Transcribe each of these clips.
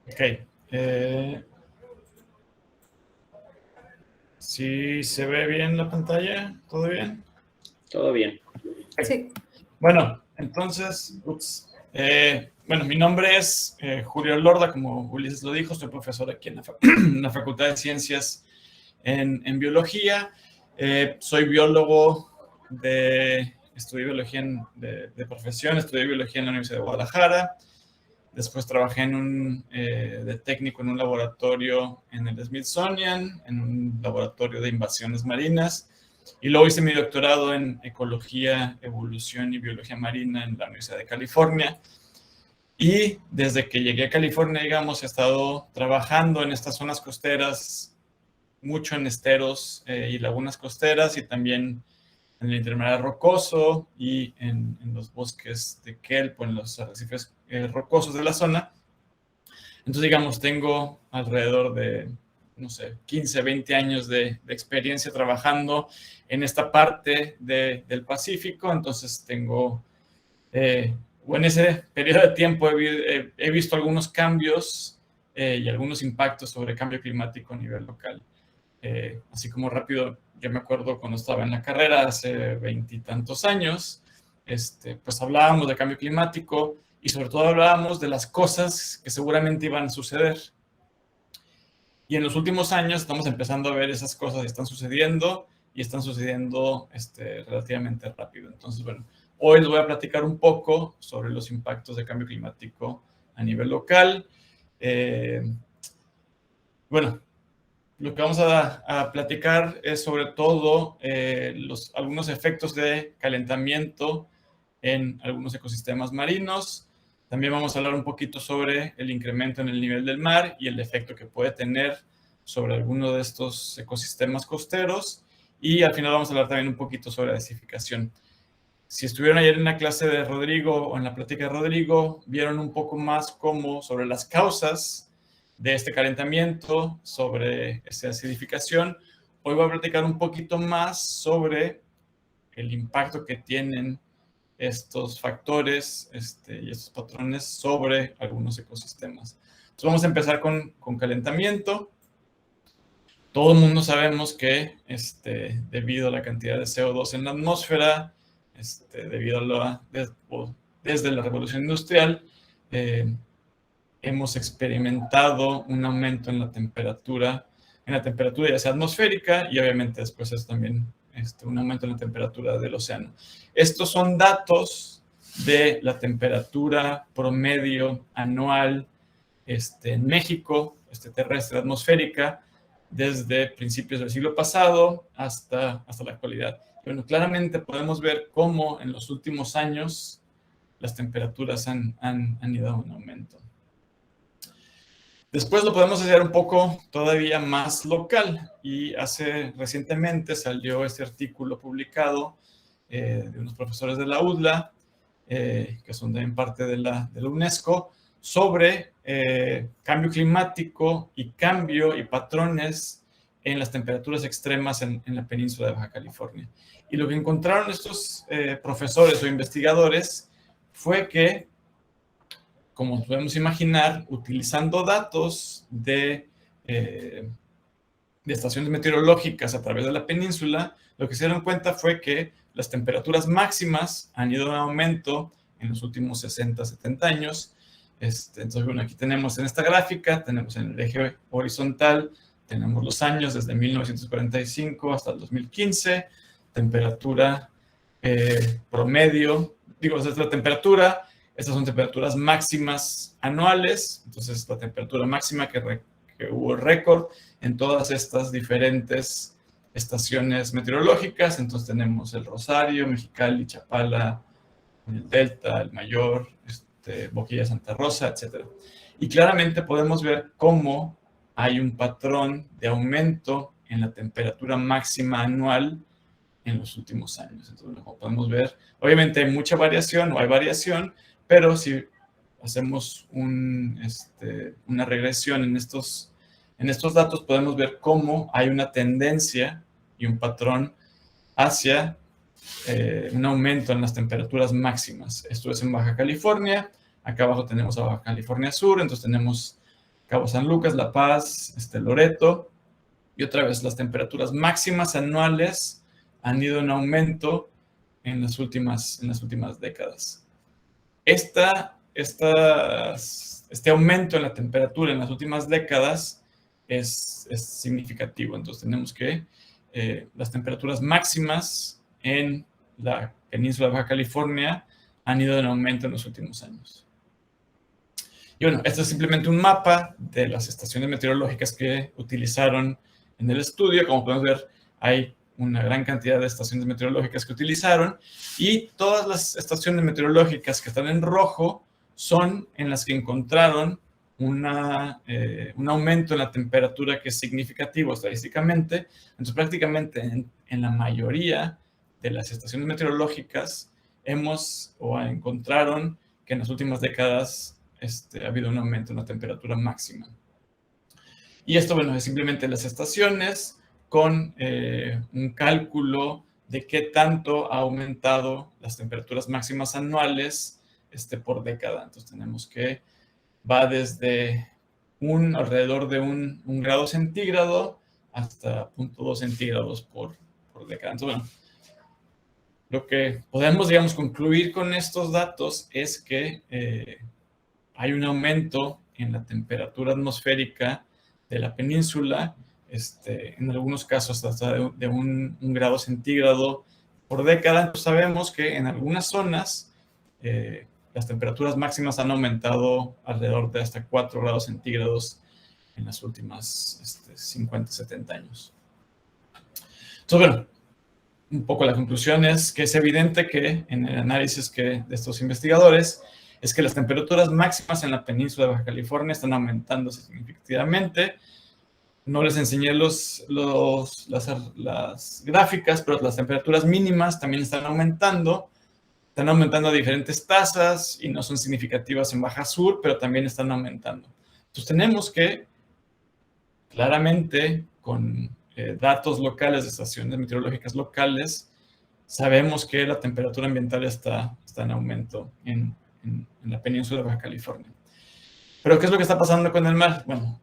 Ok. ¿Sí se ve bien la pantalla? ¿Todo bien? Todo bien. Sí. Bueno, entonces, bueno, mi nombre es Julio Lorda, como Ulises lo dijo, soy profesor aquí en la Facultad de Ciencias en Biología. Soy biólogo estudié biología de profesión, estudié biología en la Universidad de Guadalajara. Después trabajé de técnico en un laboratorio en el Smithsonian, en un laboratorio de invasiones marinas. Y luego hice mi doctorado en Ecología, Evolución y Biología Marina en la Universidad de California. Y desde que llegué a California, digamos, he estado trabajando en estas zonas costeras, mucho en esteros y lagunas costeras, y también en el intermareal rocoso y en los bosques de kelp, en los arrecifes rocosos de la zona. Entonces, digamos, tengo alrededor de, no sé, 15, 20 años de experiencia trabajando en esta parte del Pacífico. Entonces, o en ese periodo de tiempo he visto algunos cambios y algunos impactos sobre cambio climático a nivel local. Así como rápido, yo me acuerdo cuando estaba en la carrera hace 20 y tantos años, pues hablábamos de cambio climático y sobre todo hablábamos de las cosas que seguramente iban a suceder. Y en los últimos años estamos empezando a ver esas cosas que están sucediendo y están sucediendo relativamente rápido. Entonces, bueno, hoy les voy a platicar un poco sobre los impactos de cambio climático a nivel local. Bueno, lo que vamos a platicar es sobre todo algunos efectos de calentamiento en algunos ecosistemas marinos. También vamos a hablar un poquito sobre el incremento en el nivel del mar y el efecto que puede tener sobre alguno de estos ecosistemas costeros. Y al final vamos a hablar también un poquito sobre la desertificación. Si estuvieron ayer en la clase de Rodrigo o en la plática de Rodrigo, vieron un poco más sobre las causas de este calentamiento, sobre esta acidificación. Hoy voy a platicar un poquito más sobre el impacto que tienen estos factores y estos patrones sobre algunos ecosistemas. Entonces vamos a empezar con calentamiento. Todo el mundo sabemos que debido a la cantidad de CO2 en la atmósfera, debido desde la revolución industrial, hemos experimentado un aumento en la temperatura ya sea atmosférica y obviamente después es también un aumento en la temperatura del océano. Estos son datos de la temperatura promedio anual en México, terrestre atmosférica, desde principios del siglo pasado hasta la actualidad. Bueno, claramente podemos ver cómo en los últimos años las temperaturas han ido en aumento. Después lo podemos hacer un poco todavía más local y recientemente salió este artículo publicado de unos profesores de la UDLA, que son también parte de la UNESCO, sobre cambio climático y cambio y patrones en las temperaturas extremas en la península de Baja California. Y lo que encontraron estos profesores o investigadores fue que, como podemos imaginar, utilizando datos de estaciones meteorológicas a través de la península, lo que se dieron cuenta fue que las temperaturas máximas han ido en aumento en los últimos 60, 70 años. Entonces, bueno, aquí tenemos en esta gráfica, tenemos en el eje horizontal, tenemos los años desde 1945 hasta el 2015, temperatura promedio, esta es la temperatura, estas son temperaturas máximas anuales, entonces la temperatura máxima que hubo récord en todas estas diferentes estaciones meteorológicas. Entonces tenemos el Rosario, Mexicali, Chapala, el Delta, el Mayor, Boquilla, Santa Rosa, etc. Y claramente podemos ver cómo hay un patrón de aumento en la temperatura máxima anual en los últimos años. Entonces, como podemos ver, obviamente hay mucha variación o hay variación, pero si hacemos una regresión en estos datos, podemos ver cómo hay una tendencia y un patrón hacia un aumento en las temperaturas máximas. Esto es en Baja California. Acá abajo tenemos a Baja California Sur, entonces tenemos Cabo San Lucas, La Paz, Loreto. Y otra vez, las temperaturas máximas anuales han ido en aumento en las últimas décadas. Este aumento en la temperatura en las últimas décadas es significativo. Entonces tenemos que las temperaturas máximas en la península de Baja California han ido en aumento en los últimos años. Y bueno, esto es simplemente un mapa de las estaciones meteorológicas que utilizaron en el estudio. Como podemos ver, hay una gran cantidad de estaciones meteorológicas que utilizaron, y todas las estaciones meteorológicas que están en rojo son en las que encontraron un aumento en la temperatura que es significativo estadísticamente. Entonces, prácticamente en la mayoría de las estaciones meteorológicas encontraron que en las últimas décadas ha habido un aumento en la temperatura máxima. Y esto, bueno, es simplemente las estaciones con un cálculo de qué tanto ha aumentado las temperaturas máximas anuales por década. Entonces tenemos que va desde alrededor de un grado centígrado hasta 0.2 centígrados por década. Entonces, bueno, lo que podemos, digamos, concluir con estos datos es que hay un aumento en la temperatura atmosférica de la península, en algunos casos hasta de un grado centígrado por década. Entonces sabemos que en algunas zonas las temperaturas máximas han aumentado alrededor de hasta 4 grados centígrados en las últimas 50, 70 años. Entonces, bueno, un poco la conclusión es que es evidente que en el análisis de estos investigadores es que las temperaturas máximas en la península de Baja California están aumentando significativamente. No les enseñé las gráficas, pero las temperaturas mínimas también están aumentando a diferentes tasas y no son significativas en Baja Sur, pero también están aumentando. Entonces tenemos que, claramente, con datos locales de estaciones meteorológicas locales, sabemos que la temperatura ambiental está en aumento en la península de Baja California. Pero ¿qué es lo que está pasando con el mar? Bueno,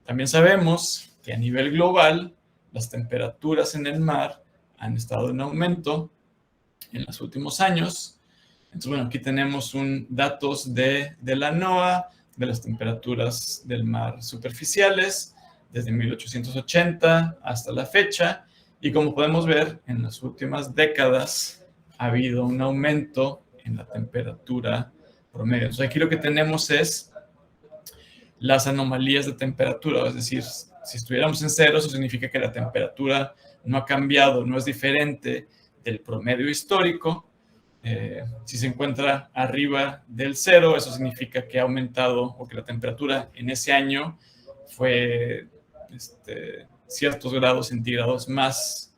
también sabemos que a nivel global las temperaturas en el mar han estado en aumento en los últimos años. Entonces, bueno, aquí tenemos datos de la NOAA, de las temperaturas del mar superficiales, desde 1880 hasta la fecha. Y como podemos ver, en las últimas décadas ha habido un aumento en la temperatura promedio. Entonces, aquí lo que tenemos es las anomalías de temperatura, es decir, si estuviéramos en cero, eso significa que la temperatura no ha cambiado, no es diferente del promedio histórico. Si se encuentra arriba del cero, eso significa que ha aumentado o que la temperatura en ese año fue ciertos grados centígrados más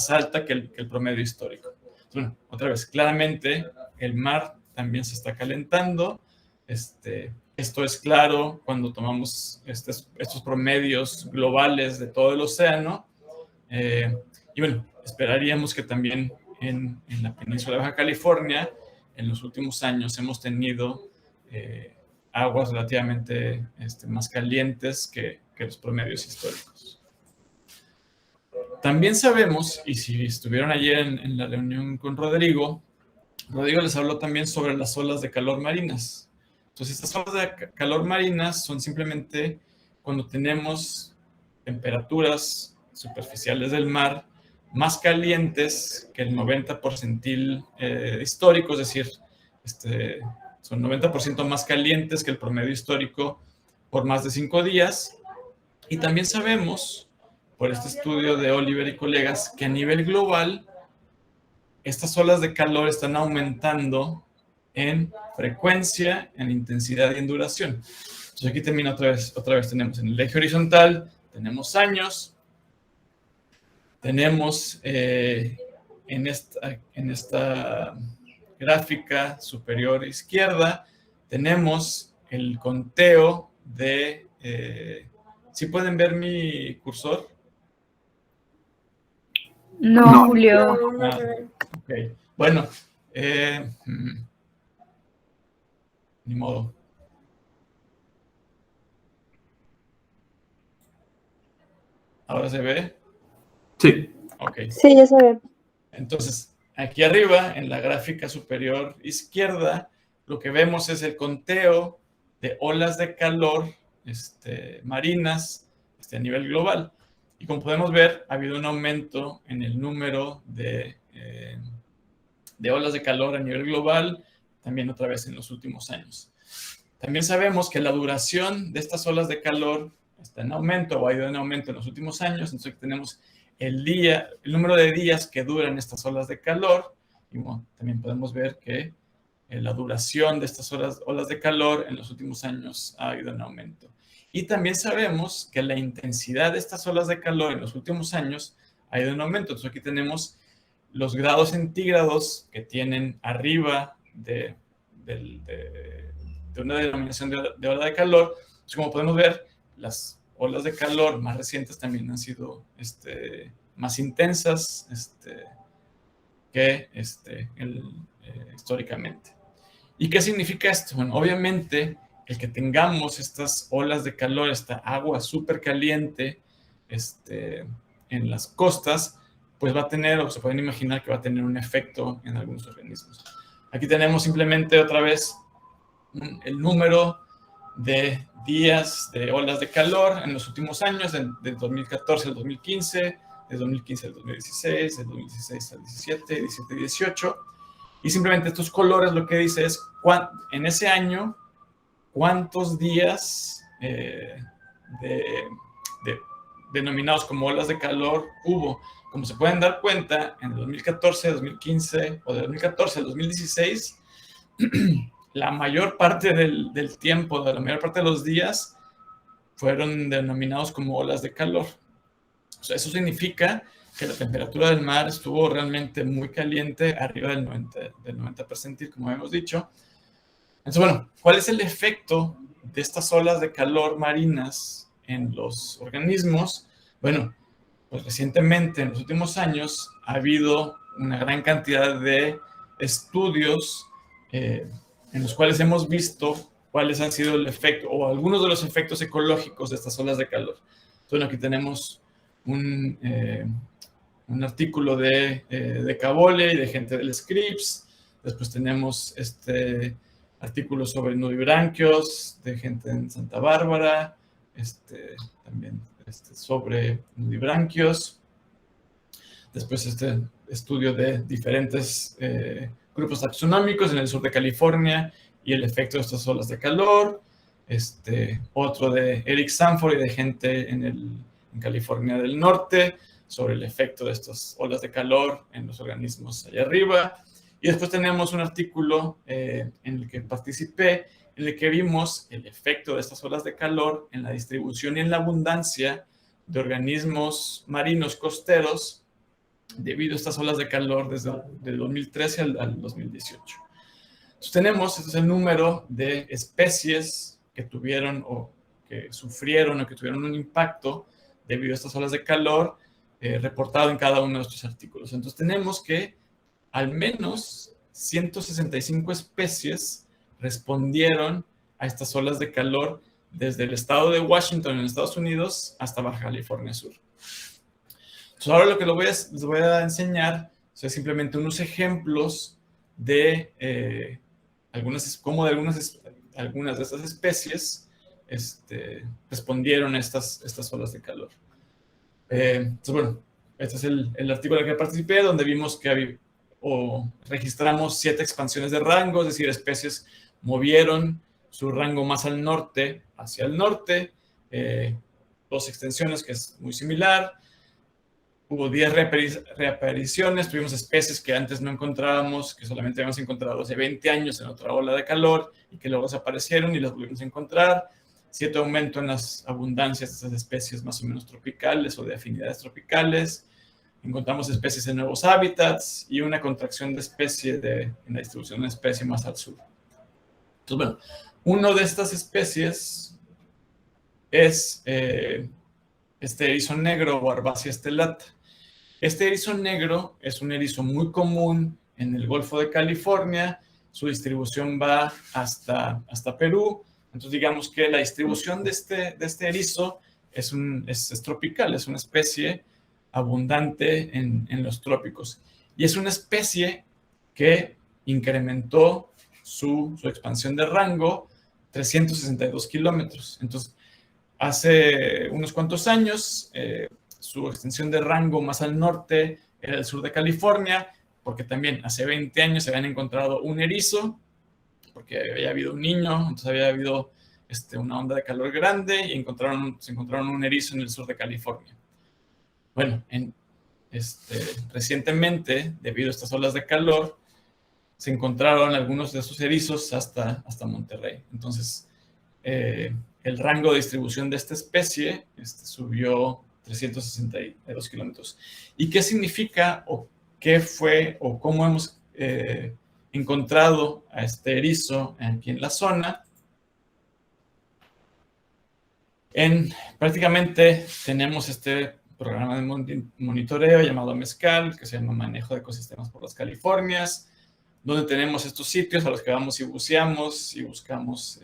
alta que el promedio histórico. Entonces, bueno, otra vez, claramente el mar también se está calentando. Esto es claro cuando tomamos estos promedios globales de todo el océano. Y bueno, esperaríamos que también en la península de Baja California, en los últimos años hemos tenido aguas relativamente más calientes que los promedios históricos. También sabemos, y si estuvieron ayer en la reunión con Rodrigo les habló también sobre las olas de calor marinas. Entonces, estas olas de calor marinas son simplemente cuando tenemos temperaturas superficiales del mar más calientes que el 90 percentil histórico, es decir, son 90% más calientes que el promedio histórico por más de 5 días. Y también sabemos, por este estudio de Oliver y colegas, que a nivel global estas olas de calor están aumentando en frecuencia, en intensidad y en duración. Entonces aquí termina otra vez tenemos en el eje horizontal, tenemos años, tenemos en esta gráfica superior izquierda, tenemos el conteo de... ¿sí pueden ver mi cursor? No, Julio. Ok, bueno, ni modo. ¿Ahora se ve? Sí. Ok. Sí, ya se ve. Entonces, aquí arriba, en la gráfica superior izquierda, lo que vemos es el conteo de olas de calor marinas a nivel global. Y como podemos ver, ha habido un aumento en el número de olas de calor a nivel global, también otra vez en los últimos años. También sabemos que la duración de estas olas de calor está en aumento o ha ido en aumento en los últimos años. Entonces tenemos el número de días que duran estas olas de calor. Y bueno, también podemos ver que la duración de estas olas de calor en los últimos años ha ido en aumento. Y también sabemos que la intensidad de estas olas de calor en los últimos años ha ido en aumento. Entonces aquí tenemos los grados centígrados que tienen arriba de una denominación de ola de calor. Entonces, como podemos ver, las olas de calor más recientes también han sido más intensas que históricamente. ¿Y qué significa esto? Bueno, obviamente, el que tengamos estas olas de calor, esta agua súper caliente en las costas, pues va a tener, o se pueden imaginar que va a tener un efecto en algunos organismos. Aquí tenemos simplemente otra vez el número de días de olas de calor en los últimos años, del 2014 al 2015, del 2015 al 2016, del 2016 al 17, 17 y 18. Y simplemente estos colores lo que dice es, en ese año, cuántos días denominados como olas de calor hubo. Como se pueden dar cuenta, en el 2014, 2015 o de 2014 al 2016, la mayor parte del tiempo, la mayor parte de los días, fueron denominados como olas de calor. O sea, eso significa que la temperatura del mar estuvo realmente muy caliente, arriba del 90 percentil, como hemos dicho. Entonces, bueno, ¿cuál es el efecto de estas olas de calor marinas en los organismos? Bueno, pues recientemente, en los últimos años, ha habido una gran cantidad de estudios en los cuales hemos visto cuáles han sido el efecto o algunos de los efectos ecológicos de estas olas de calor. Entonces, bueno, aquí tenemos un artículo de Cavole y de gente del Scripps. Después tenemos artículo sobre nudibranquios de gente en Santa Bárbara, también sobre nudibranquios. Después estudio de diferentes grupos taxonómicos en el sur de California y el efecto de estas olas de calor. Otro de Eric Sanford y de gente en California del Norte sobre el efecto de estas olas de calor en los organismos allá arriba. Y después tenemos un artículo en el que participé, en el que vimos el efecto de estas olas de calor en la distribución y en la abundancia de organismos marinos costeros debido a estas olas de calor desde el 2013 al 2018. Entonces tenemos, este es el número de especies que tuvieron o que sufrieron o que tuvieron un impacto debido a estas olas de calor reportado en cada uno de estos artículos. Entonces tenemos que al menos 165 especies respondieron a estas olas de calor desde el estado de Washington en Estados Unidos hasta Baja California Sur. Entonces ahora lo que les voy a enseñar son simplemente unos ejemplos de cómo algunas de estas especies respondieron a estas olas de calor. Entonces, bueno, este es el artículo en el que participé, donde vimos que registramos 7 expansiones de rango, es decir, especies movieron su rango más al norte, hacia el norte, 2 extensiones, que es muy similar. Hubo 10 reapariciones, tuvimos especies que antes no encontrábamos, que solamente habíamos encontrado hace 20 años en otra ola de calor y que luego desaparecieron y las volvimos a encontrar. 7 aumento en las abundancias de estas especies más o menos tropicales o de afinidades tropicales. Encontramos especies en nuevos hábitats y una contracción de especie en la distribución de una especie más al sur. Entonces, bueno, una de estas especies es este erizo negro o Arbacea stellata. Este erizo negro es un erizo muy común en el Golfo de California. Su distribución va hasta Perú. Entonces, digamos que la distribución de este erizo es tropical, es una especie abundante en los trópicos. Y es una especie que incrementó su expansión de rango 362 kilómetros. Entonces, hace unos cuantos años, su extensión de rango más al norte era el sur de California, porque también hace 20 años se habían encontrado un erizo, porque había habido un niño, entonces había habido una onda de calor grande y se encontraron un erizo en el sur de California. Bueno, recientemente, debido a estas olas de calor, se encontraron algunos de esos erizos hasta Monterrey. Entonces, el rango de distribución de esta especie subió 362 kilómetros. ¿Y qué significa o qué fue o cómo hemos encontrado a este erizo aquí en la zona? Prácticamente tenemos este programa de monitoreo llamado MESCAL, que se llama Manejo de Ecosistemas por las Californias, donde tenemos estos sitios a los que vamos y buceamos y buscamos,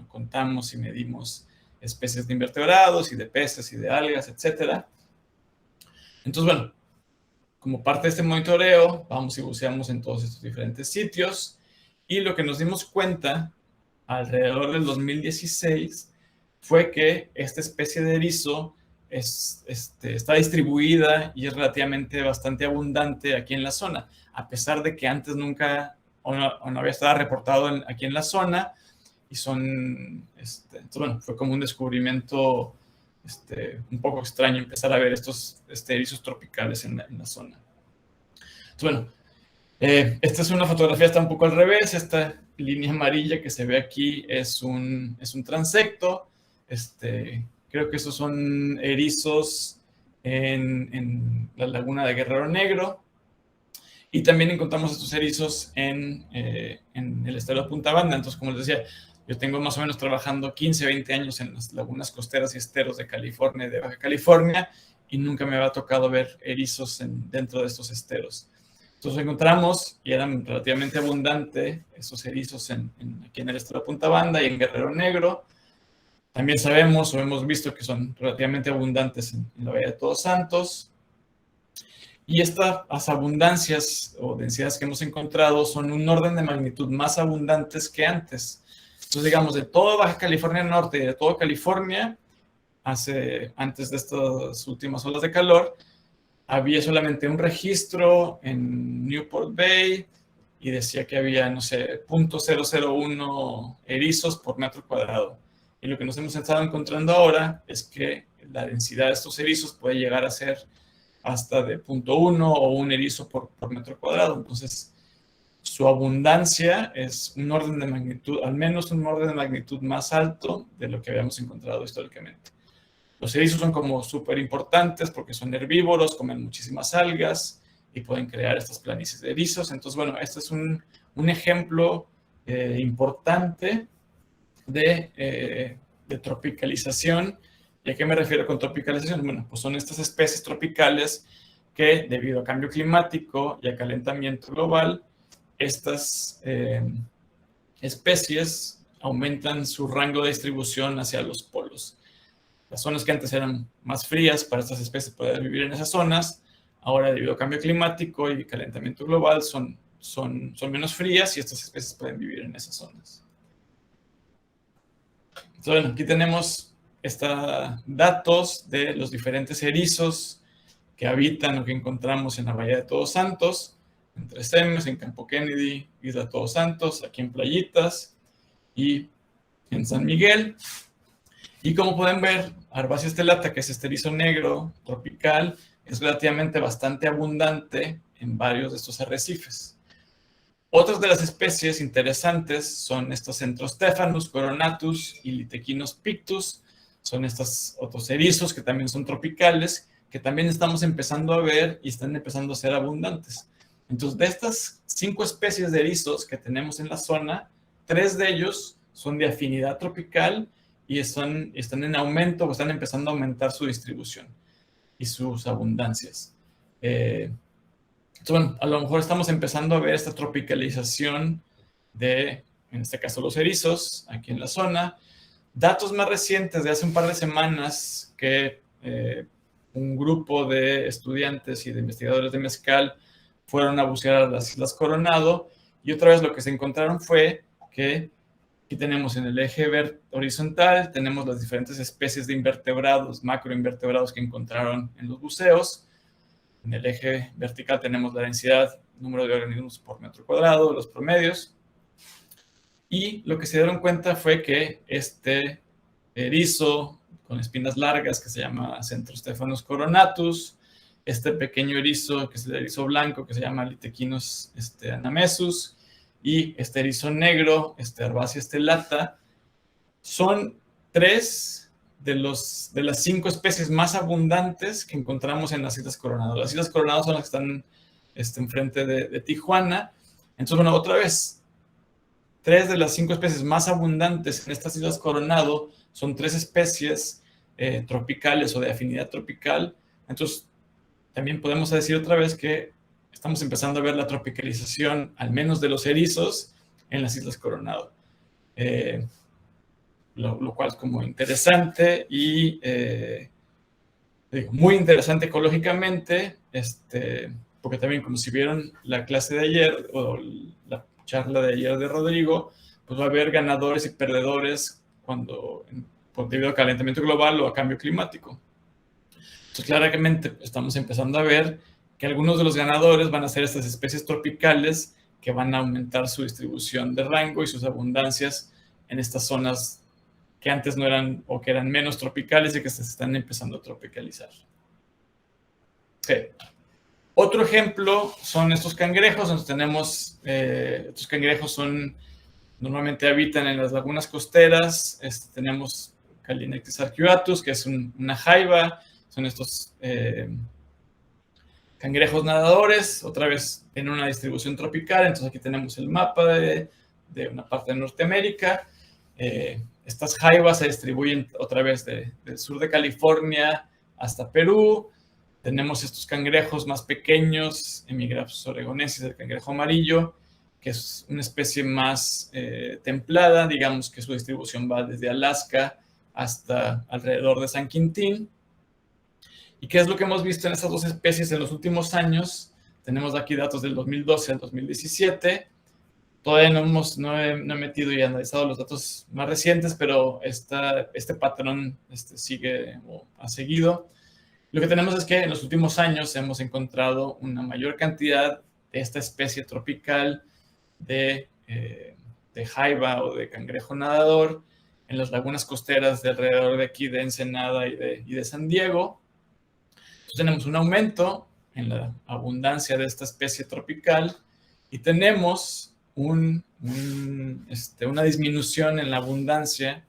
contamos y medimos especies de invertebrados y de peces y de algas, etc. Entonces, bueno, como parte de este monitoreo, vamos y buceamos en todos estos diferentes sitios, y lo que nos dimos cuenta alrededor del 2016 fue que esta especie de erizo está distribuida y es relativamente bastante abundante aquí en la zona, a pesar de que antes nunca o no había estado reportado aquí en la zona, y entonces, bueno, fue como un descubrimiento un poco extraño empezar a ver estos erizos tropicales en la zona. Entonces, bueno, esta es una fotografía, está un poco al revés. Esta línea amarilla que se ve aquí es un transecto. Creo que esos son erizos en la laguna de Guerrero Negro. Y también encontramos estos erizos en el estero de Punta Banda. Entonces, como les decía, yo tengo más o menos trabajando 15, 20 años en las lagunas costeras y esteros de California y de Baja California, y nunca me había tocado ver erizos dentro de estos esteros. Entonces encontramos, y eran relativamente abundantes esos erizos aquí en el estero de Punta Banda y en Guerrero Negro. También sabemos o hemos visto que son relativamente abundantes en la Bahía de Todos Santos. Y estas abundancias o densidades que hemos encontrado son un orden de magnitud más abundantes que antes. Entonces, digamos, de toda Baja California Norte y de toda California, antes de estas últimas olas de calor, había solamente un registro en Newport Bay y decía que había, no sé, 0.001 erizos por metro cuadrado. Y lo que nos hemos estado encontrando ahora es que la densidad de estos erizos puede llegar a ser hasta de 0.1 o un erizo por metro cuadrado. Entonces, su abundancia es un orden de magnitud, al menos un orden de magnitud más alto de lo que habíamos encontrado históricamente. Los erizos son como súper importantes porque son herbívoros, comen muchísimas algas y pueden crear estas planicies de erizos. Entonces, bueno, este es un ejemplo importante de tropicalización. ¿Y a qué me refiero con tropicalización? Bueno, pues son estas especies tropicales que, debido a cambio climático y a calentamiento global, estas especies aumentan su rango de distribución hacia los polos. Las zonas que antes eran más frías para estas especies poder vivir en esas zonas, ahora, debido a cambio climático y calentamiento global, son menos frías y estas especies pueden vivir en esas zonas. Entonces, bueno, aquí tenemos datos de los diferentes erizos que habitan o que encontramos en la Bahía de Todos Santos, en Tres Cemes, en Campo Kennedy, Isla Todos Santos, aquí en Playitas y en San Miguel. Y como pueden ver, Arbacia stellata, que es este erizo negro tropical, es relativamente bastante abundante en varios de estos arrecifes. Otras de las especies interesantes son estos Centrostephanus coronatus y Litequinus pictus. Son estos otros erizos que también son tropicales, que también estamos empezando a ver y están empezando a ser abundantes. Entonces, de estas 5 especies de erizos que tenemos en la zona, 3 de ellos son de afinidad tropical y están en aumento o están empezando a aumentar su distribución y sus abundancias. Entonces, bueno, a lo mejor estamos empezando a ver esta tropicalización de, en este caso, los erizos aquí en la zona. Datos más recientes de hace un par de semanas que un grupo de estudiantes y de investigadores de mezcal fueron a buscar a las Islas Coronado, y otra vez lo que se encontraron fue que aquí tenemos en el eje horizontal, tenemos las diferentes especies de invertebrados, macroinvertebrados que encontraron en los buceos. En el eje vertical tenemos la densidad, número de organismos por metro cuadrado, los promedios. Y lo que se dieron cuenta fue que este erizo con espinas largas que se llama Centrostephanus coronatus, este pequeño erizo que es el erizo blanco que se llama Litequinus anamesus, y este erizo negro, Herbacea stellata, son 3 de las 5 especies más abundantes que encontramos en las Islas Coronado. Las Islas Coronado son las que están enfrente de Tijuana. Entonces, bueno, otra vez, 3 de las 5 especies más abundantes en estas Islas Coronado son 3 especies tropicales o de afinidad tropical. Entonces, también podemos decir otra vez que estamos empezando a ver la tropicalización, al menos de los erizos, en las Islas Coronado. Lo cual es como interesante y muy interesante ecológicamente, porque también, como si vieron la clase de ayer o la charla de ayer de Rodrigo, pues va a haber ganadores y perdedores debido al calentamiento global o a cambio climático. Entonces, claramente estamos empezando a ver que algunos de los ganadores van a ser estas especies tropicales que van a aumentar su distribución de rango y sus abundancias en estas zonas que antes no eran o que eran menos tropicales y que se están empezando a tropicalizar. Okay. Otro ejemplo son estos cangrejos. Entonces tenemos, estos cangrejos normalmente habitan en las lagunas costeras. Tenemos Calinectis arcuatus, que es una jaiba. Son estos cangrejos nadadores. Otra vez tienen una distribución tropical. Entonces aquí tenemos el mapa de una parte de Norteamérica. Estas jaivas se distribuyen otra vez del sur de California hasta Perú. Tenemos estos cangrejos más pequeños, Hemigraphus oregonensis, el cangrejo amarillo, que es una especie más templada. Digamos que su distribución va desde Alaska hasta alrededor de San Quintín. ¿Y qué es lo que hemos visto en estas dos especies en los últimos años? Tenemos aquí datos del 2012 al 2017. Todavía no he metido y analizado los datos más recientes, pero este patrón sigue o ha seguido. Lo que tenemos es que en los últimos años hemos encontrado una mayor cantidad de esta especie tropical de jaiba o de cangrejo nadador en las lagunas costeras de alrededor de aquí de Ensenada y de San Diego. Entonces tenemos un aumento en la abundancia de esta especie tropical y tenemos una disminución en la abundancia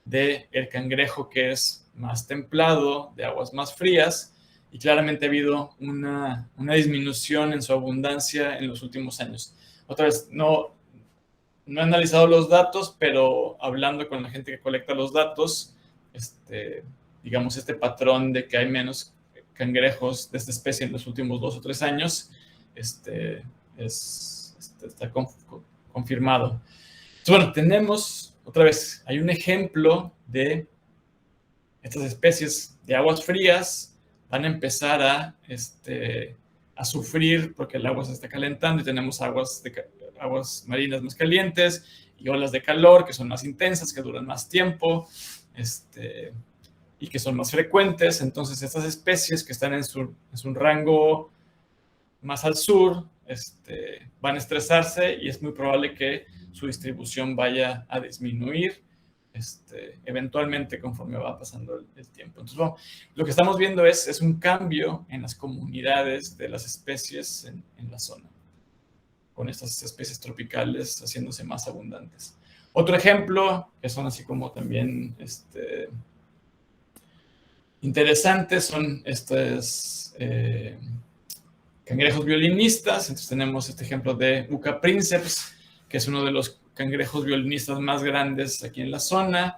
del cangrejo que es más templado, de aguas más frías, y claramente ha habido una disminución en su abundancia en los últimos años. Otra vez, no he analizado los datos, pero hablando con la gente que colecta los datos, digamos, este patrón de que hay menos cangrejos de esta especie en los últimos 2 o 3 años, está confirmado. Entonces, bueno, tenemos, otra vez, hay un ejemplo de estas especies de aguas frías van a empezar a sufrir porque el agua se está calentando y tenemos aguas marinas más calientes y olas de calor que son más intensas, que duran más tiempo, y que son más frecuentes. Entonces, estas especies que están en su rango más al sur, van a estresarse y es muy probable que su distribución vaya a disminuir eventualmente conforme va pasando el tiempo. Entonces, bueno, lo que estamos viendo es un cambio en las comunidades de las especies en la zona, con estas especies tropicales haciéndose más abundantes. Otro ejemplo, que son así como también interesantes, son estos cangrejos violinistas. Entonces tenemos este ejemplo de Uca princeps, que es uno de los cangrejos violinistas más grandes aquí en la zona.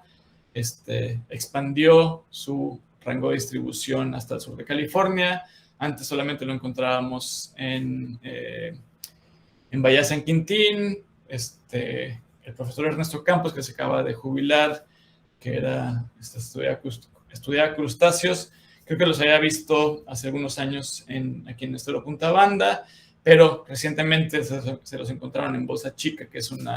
Expandió su rango de distribución hasta el sur de California. Antes solamente lo encontrábamos en Bahía San Quintín. El profesor Ernesto Campos, que se acaba de jubilar, que era, estudiaba crustáceos. Creo que los había visto hace algunos años aquí en Estero Punta Banda, pero recientemente se los encontraron en Bolsa Chica, que es un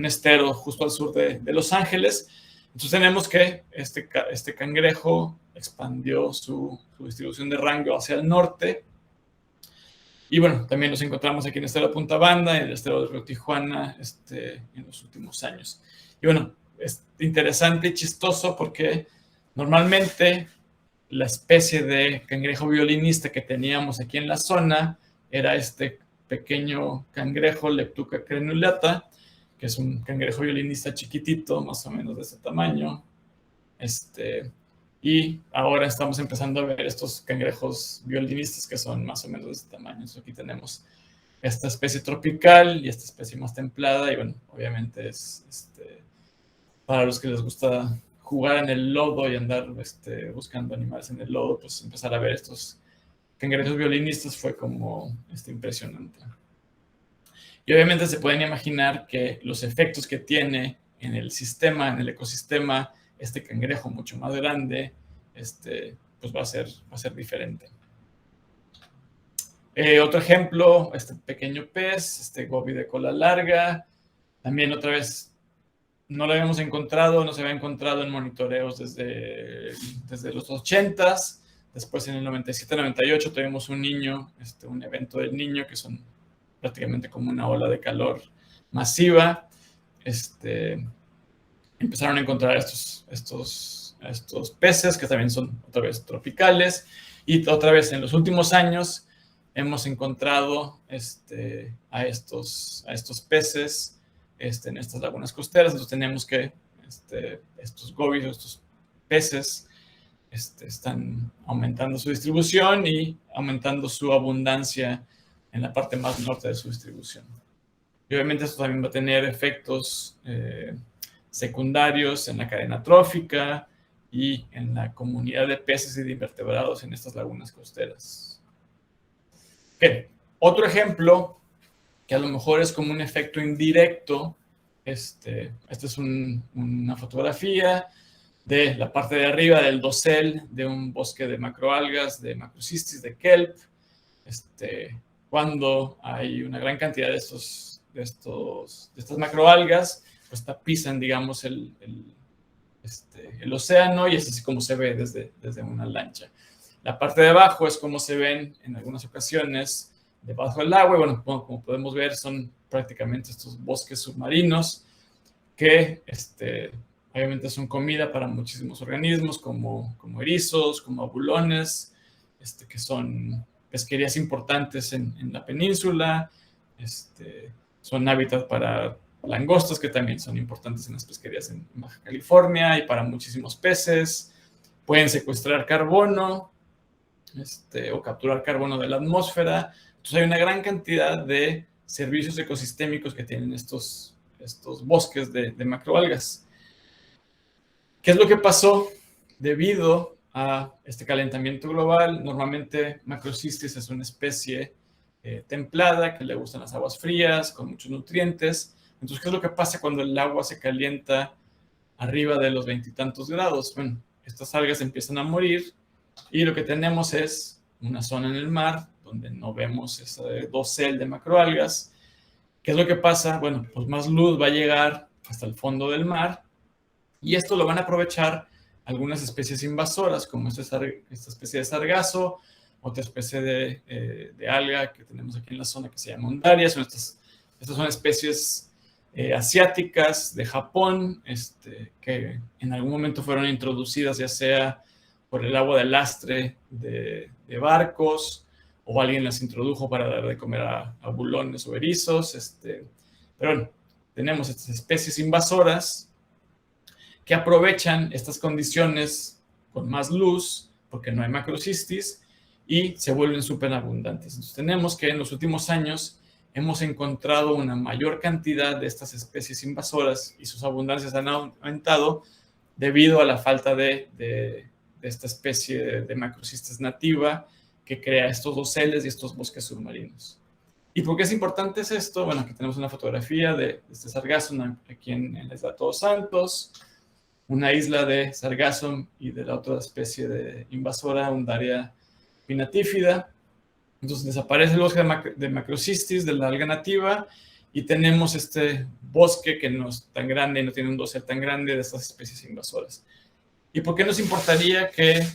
estero justo al sur de Los Ángeles. Entonces tenemos que este cangrejo expandió su distribución de rango hacia el norte. Y bueno, también los encontramos aquí en el estero de Punta Banda, en el estero del Río Tijuana, en los últimos años. Y bueno, es interesante y chistoso porque normalmente la especie de cangrejo violinista que teníamos aquí en la zona era este pequeño cangrejo Leptuca crenulata, que es un cangrejo violinista chiquitito, más o menos de ese tamaño. Y ahora estamos empezando a ver estos cangrejos violinistas que son más o menos de ese tamaño. Entonces aquí tenemos esta especie tropical y esta especie más templada. Y bueno, obviamente es para los que les gusta jugar en el lodo y andar buscando animales en el lodo, pues empezar a ver estos cangrejos violinistas fue como impresionante. Y obviamente se pueden imaginar que los efectos que tiene en el sistema, en el ecosistema, este cangrejo mucho más grande, pues va a ser diferente. Otro ejemplo, este pequeño pez, este goby de cola larga, también otra vez no lo habíamos encontrado, no se había encontrado en monitoreos desde los 80s. Después en el 97-98 tuvimos un evento del Niño, que son prácticamente como una ola de calor masiva. Empezaron a encontrar estos peces que también son otra vez tropicales, y otra vez en los últimos años hemos encontrado a estos peces en estas lagunas costeras. Entonces tenemos que estos gobies, estos peces están aumentando su distribución y aumentando su abundancia en la parte más norte de su distribución. Y obviamente esto también va a tener efectos secundarios en la cadena trófica y en la comunidad de peces y de invertebrados en estas lagunas costeras. Okay. Otro ejemplo que a lo mejor es como un efecto indirecto, esta es una fotografía de la parte de arriba del dosel de un bosque de macroalgas, de macrocystis, de kelp. Cuando hay una gran cantidad de estas macroalgas, pues tapizan, digamos, el océano, y es así como se ve desde una lancha. La parte de abajo es como se ven en algunas ocasiones debajo del agua. Y bueno, como podemos ver, son prácticamente estos bosques submarinos que obviamente son comida para muchísimos organismos, como erizos, como abulones, que son pesquerías importantes en la península. Son hábitat para langostas, que también son importantes en las pesquerías en Baja California, y para muchísimos peces. Pueden secuestrar carbono o capturar carbono de la atmósfera. Entonces hay una gran cantidad de servicios ecosistémicos que tienen estos bosques de macroalgas. ¿Qué es lo que pasó debido a este calentamiento global? Normalmente Macrocystis es una especie templada, que le gustan las aguas frías, con muchos nutrientes. Entonces, ¿qué es lo que pasa cuando el agua se calienta arriba de los 20 y tantos grados? Bueno, estas algas empiezan a morir, y lo que tenemos es una zona en el mar donde no vemos ese dosel de macroalgas. ¿Qué es lo que pasa? Bueno, pues más luz va a llegar hasta el fondo del mar, y esto lo van a aprovechar algunas especies invasoras, como esta especie de sargazo, otra especie de alga que tenemos aquí en la zona que se llama Undaria. Estas son especies asiáticas de Japón, que en algún momento fueron introducidas ya sea por el agua de lastre de barcos, o alguien las introdujo para dar de comer a bulones o erizos. Pero bueno, tenemos estas especies invasoras que aprovechan estas condiciones con más luz, porque no hay macrocystis, y se vuelven súper abundantes. Entonces tenemos que en los últimos años hemos encontrado una mayor cantidad de estas especies invasoras, y sus abundancias han aumentado debido a la falta de esta especie de macrocystis nativa que crea estos doseles y estos bosques submarinos. ¿Y por qué es importante esto? Bueno, aquí tenemos una fotografía de este sargazo aquí en la isla de Todos Santos. una isla de Sargassum y de la otra especie de invasora, Undaria pinnatifida. Entonces desaparece el bosque de Macrocystis, de la alga nativa, y tenemos este bosque que no es tan grande y no tiene un dosel tan grande de estas especies invasoras. ¿Y por qué nos importaría que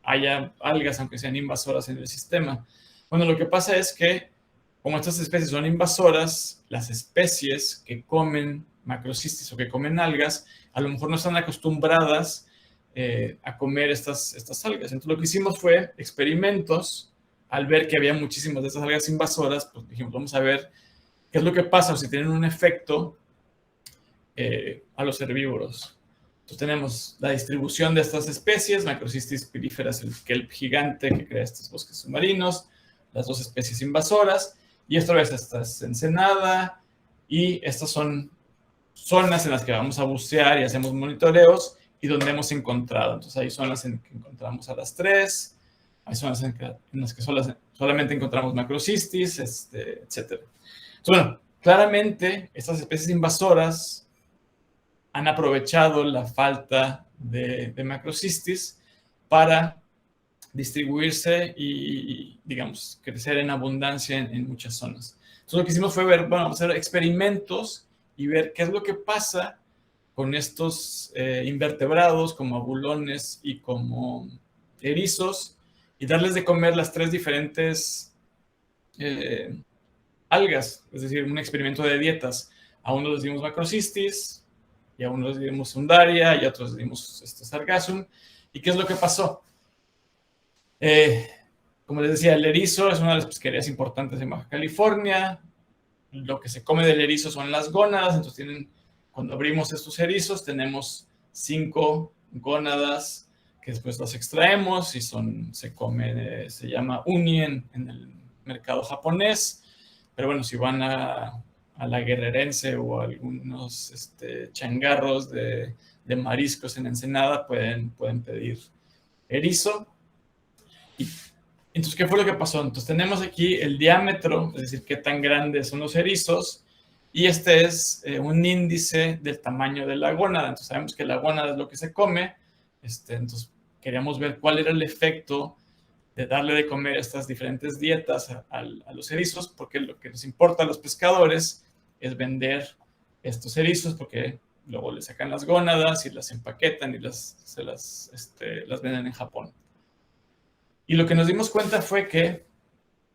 haya algas, aunque sean invasoras en el sistema? Bueno, lo que pasa es que, como estas especies son invasoras, las especies que comen Macrocystis o que comen algas, a lo mejor no están acostumbradas a comer estas algas. Entonces, lo que hicimos fue experimentos. Al ver que había muchísimas de estas algas invasoras, pues dijimos, vamos a ver qué es lo que pasa o si tienen un efecto a los herbívoros. Entonces tenemos la distribución de estas especies, Macrocystis pirífera es el kelp gigante que crea estos bosques submarinos, las dos especies invasoras, y esta vez esta es ensenada, y estas son zonas en las que vamos a bucear y hacemos monitoreos, y donde hemos encontrado. Entonces hay zonas en que encontramos a las 3, hay zonas en las que solamente encontramos Macrocystis, etc. Entonces, bueno, claramente estas especies invasoras han aprovechado la falta de Macrocystis para distribuirse y, digamos, crecer en abundancia en muchas zonas. Entonces, lo que hicimos fue ver, bueno, vamos a hacer experimentos y ver qué es lo que pasa con estos invertebrados como abulones y como erizos y darles de comer las 3 diferentes algas, es decir, un experimento de dietas. A uno les dimos Macrocystis, y a unos les dimos Undaria, y a otros les dimos Sargassum. ¿Y qué es lo que pasó? Como les decía, el erizo es una de las pesquerías importantes en Baja California. Lo que se come del erizo son las gónadas. Entonces cuando abrimos estos erizos tenemos 5 gónadas que después las extraemos y se come, se llama uni en el mercado japonés. Pero bueno, si van a la Guerrerense o a algunos changarros de mariscos en Ensenada, pueden pedir erizo. Y entonces, ¿qué fue lo que pasó? Entonces tenemos aquí el diámetro, es decir, qué tan grandes son los erizos, y este es un índice del tamaño de la gónada. Entonces sabemos que la gónada es lo que se come. Entonces queríamos ver cuál era el efecto de darle de comer estas diferentes dietas a los erizos, porque lo que nos importa a los pescadores es vender estos erizos, porque luego le sacan las gónadas y las empaquetan y las venden en Japón. Y lo que nos dimos cuenta fue que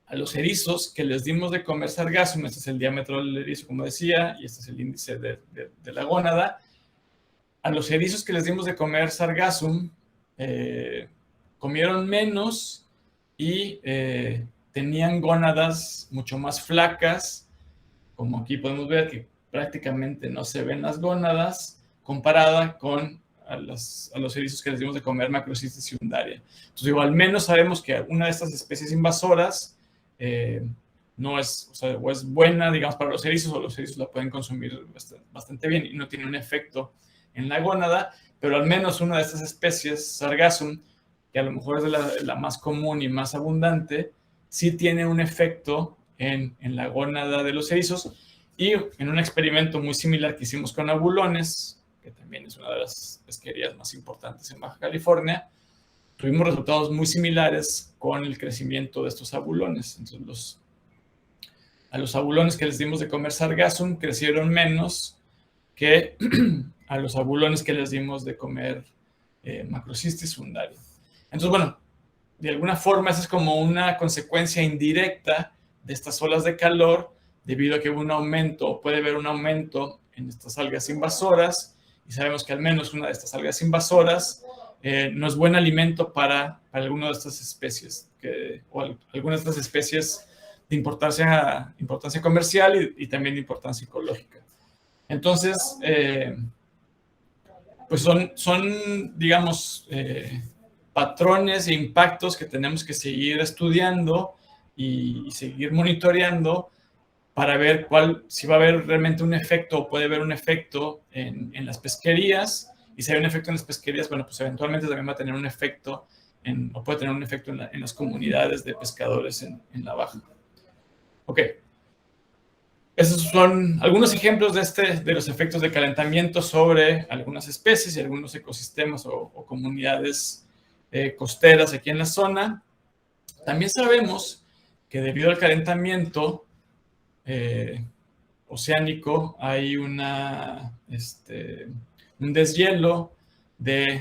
a los erizos que les dimos de comer Sargassum, este es el diámetro del erizo, como decía, y este es el índice de la gónada, a los erizos que les dimos de comer Sargassum, comieron menos y tenían gónadas mucho más flacas, como aquí podemos ver que prácticamente no se ven las gónadas, comparada con a los erizos que les dimos de comer Macrocystis y Undaria. Entonces, digo, al menos sabemos que una de estas especies invasoras no es, o es buena, digamos, para los erizos, o los erizos la pueden consumir bastante bien y no tiene un efecto en la gónada, pero al menos una de estas especies, Sargassum, que a lo mejor es la más común y más abundante, sí tiene un efecto en la gónada de los erizos. Y en un experimento muy similar que hicimos con abulones, que también es una de las pesquerías más importantes en Baja California, tuvimos resultados muy similares con el crecimiento de estos abulones. Entonces, a los abulones que les dimos de comer Sargassum crecieron menos que a los abulones que les dimos de comer Macrocystis Undaria. Entonces, bueno, de alguna forma esa es como una consecuencia indirecta de estas olas de calor, debido a que hubo un aumento, puede haber un aumento en estas algas invasoras, y sabemos que al menos una de estas algas invasoras no es buen alimento para alguna de estas especies, o algunas de estas especies de importancia comercial y también de importancia ecológica. Entonces, pues son digamos, patrones e impactos que tenemos que seguir estudiando y seguir monitoreando para ver si va a haber realmente un efecto o puede haber un efecto en las pesquerías. Y si hay un efecto en las pesquerías, bueno, pues eventualmente también va a tener un efecto o puede tener un efecto en las comunidades de pescadores en la baja. Ok. Esos son algunos ejemplos de los efectos de calentamiento sobre algunas especies y algunos ecosistemas o comunidades costeras aquí en la zona. También sabemos que debido al calentamiento oceánico hay un deshielo y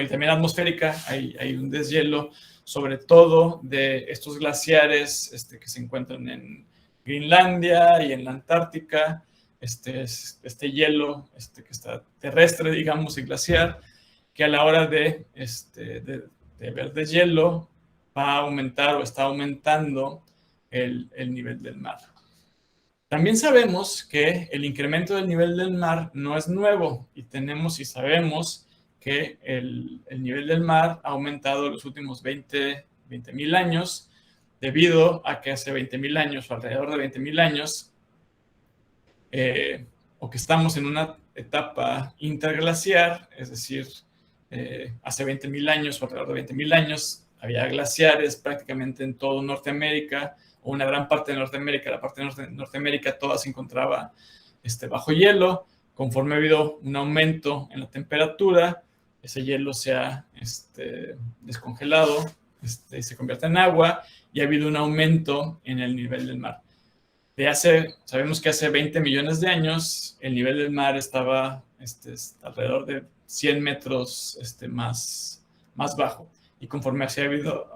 también atmosférica, hay un deshielo, sobre todo de estos glaciares que se encuentran en Groenlandia y en la Antártica, este hielo que está terrestre, digamos, y glaciar, que a la hora de ver deshielo va a aumentar o está aumentando el nivel del mar. También sabemos que el incremento del nivel del mar no es nuevo y sabemos que el nivel del mar ha aumentado en los últimos 20,000 años debido a que hace 20,000 años o alrededor de 20,000 años o que estamos en una etapa interglaciar, es decir, hace 20,000 años o alrededor de 20,000 años había glaciares prácticamente en todo Norteamérica, o una gran parte de Norteamérica. La parte de Norteamérica toda se encontraba bajo hielo. Conforme ha habido un aumento en la temperatura, ese hielo se ha descongelado y se convierte en agua, y ha habido un aumento en el nivel del mar. Sabemos que hace 20 millones de años el nivel del mar estaba alrededor de 100 metros más bajo, y conforme ha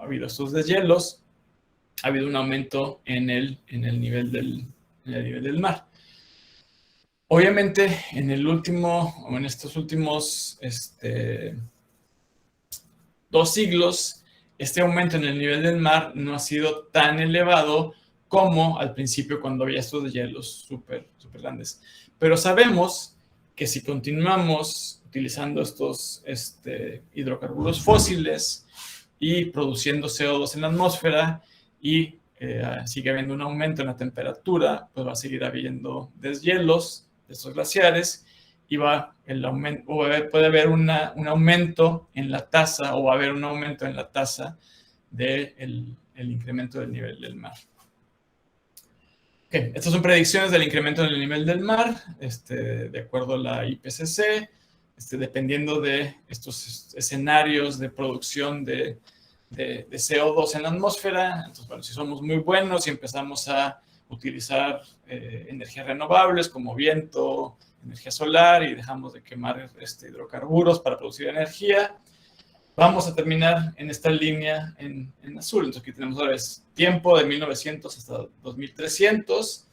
habido estos deshielos, ha habido un aumento en el nivel del mar. Obviamente, en estos últimos 2 siglos, este aumento en el nivel del mar no ha sido tan elevado como al principio, cuando había estos deshielos súper grandes. Pero sabemos que si continuamos utilizando estos hidrocarburos fósiles y produciendo CO2 en la atmósfera, y sigue habiendo un aumento en la temperatura, pues va a seguir habiendo deshielos de estos glaciares, y puede haber un aumento en la tasa, o va a haber un aumento en la tasa del incremento del nivel del mar. Okay. Estas son predicciones del incremento del nivel del mar, de acuerdo a la IPCC, dependiendo de estos escenarios de producción de CO2 en la atmósfera. Entonces, bueno, si somos muy buenos y empezamos a utilizar energías renovables como viento, energía solar, y dejamos de quemar hidrocarburos para producir energía, vamos a terminar en esta línea en azul. Entonces aquí tenemos otra vez tiempo de 1900 hasta 2300.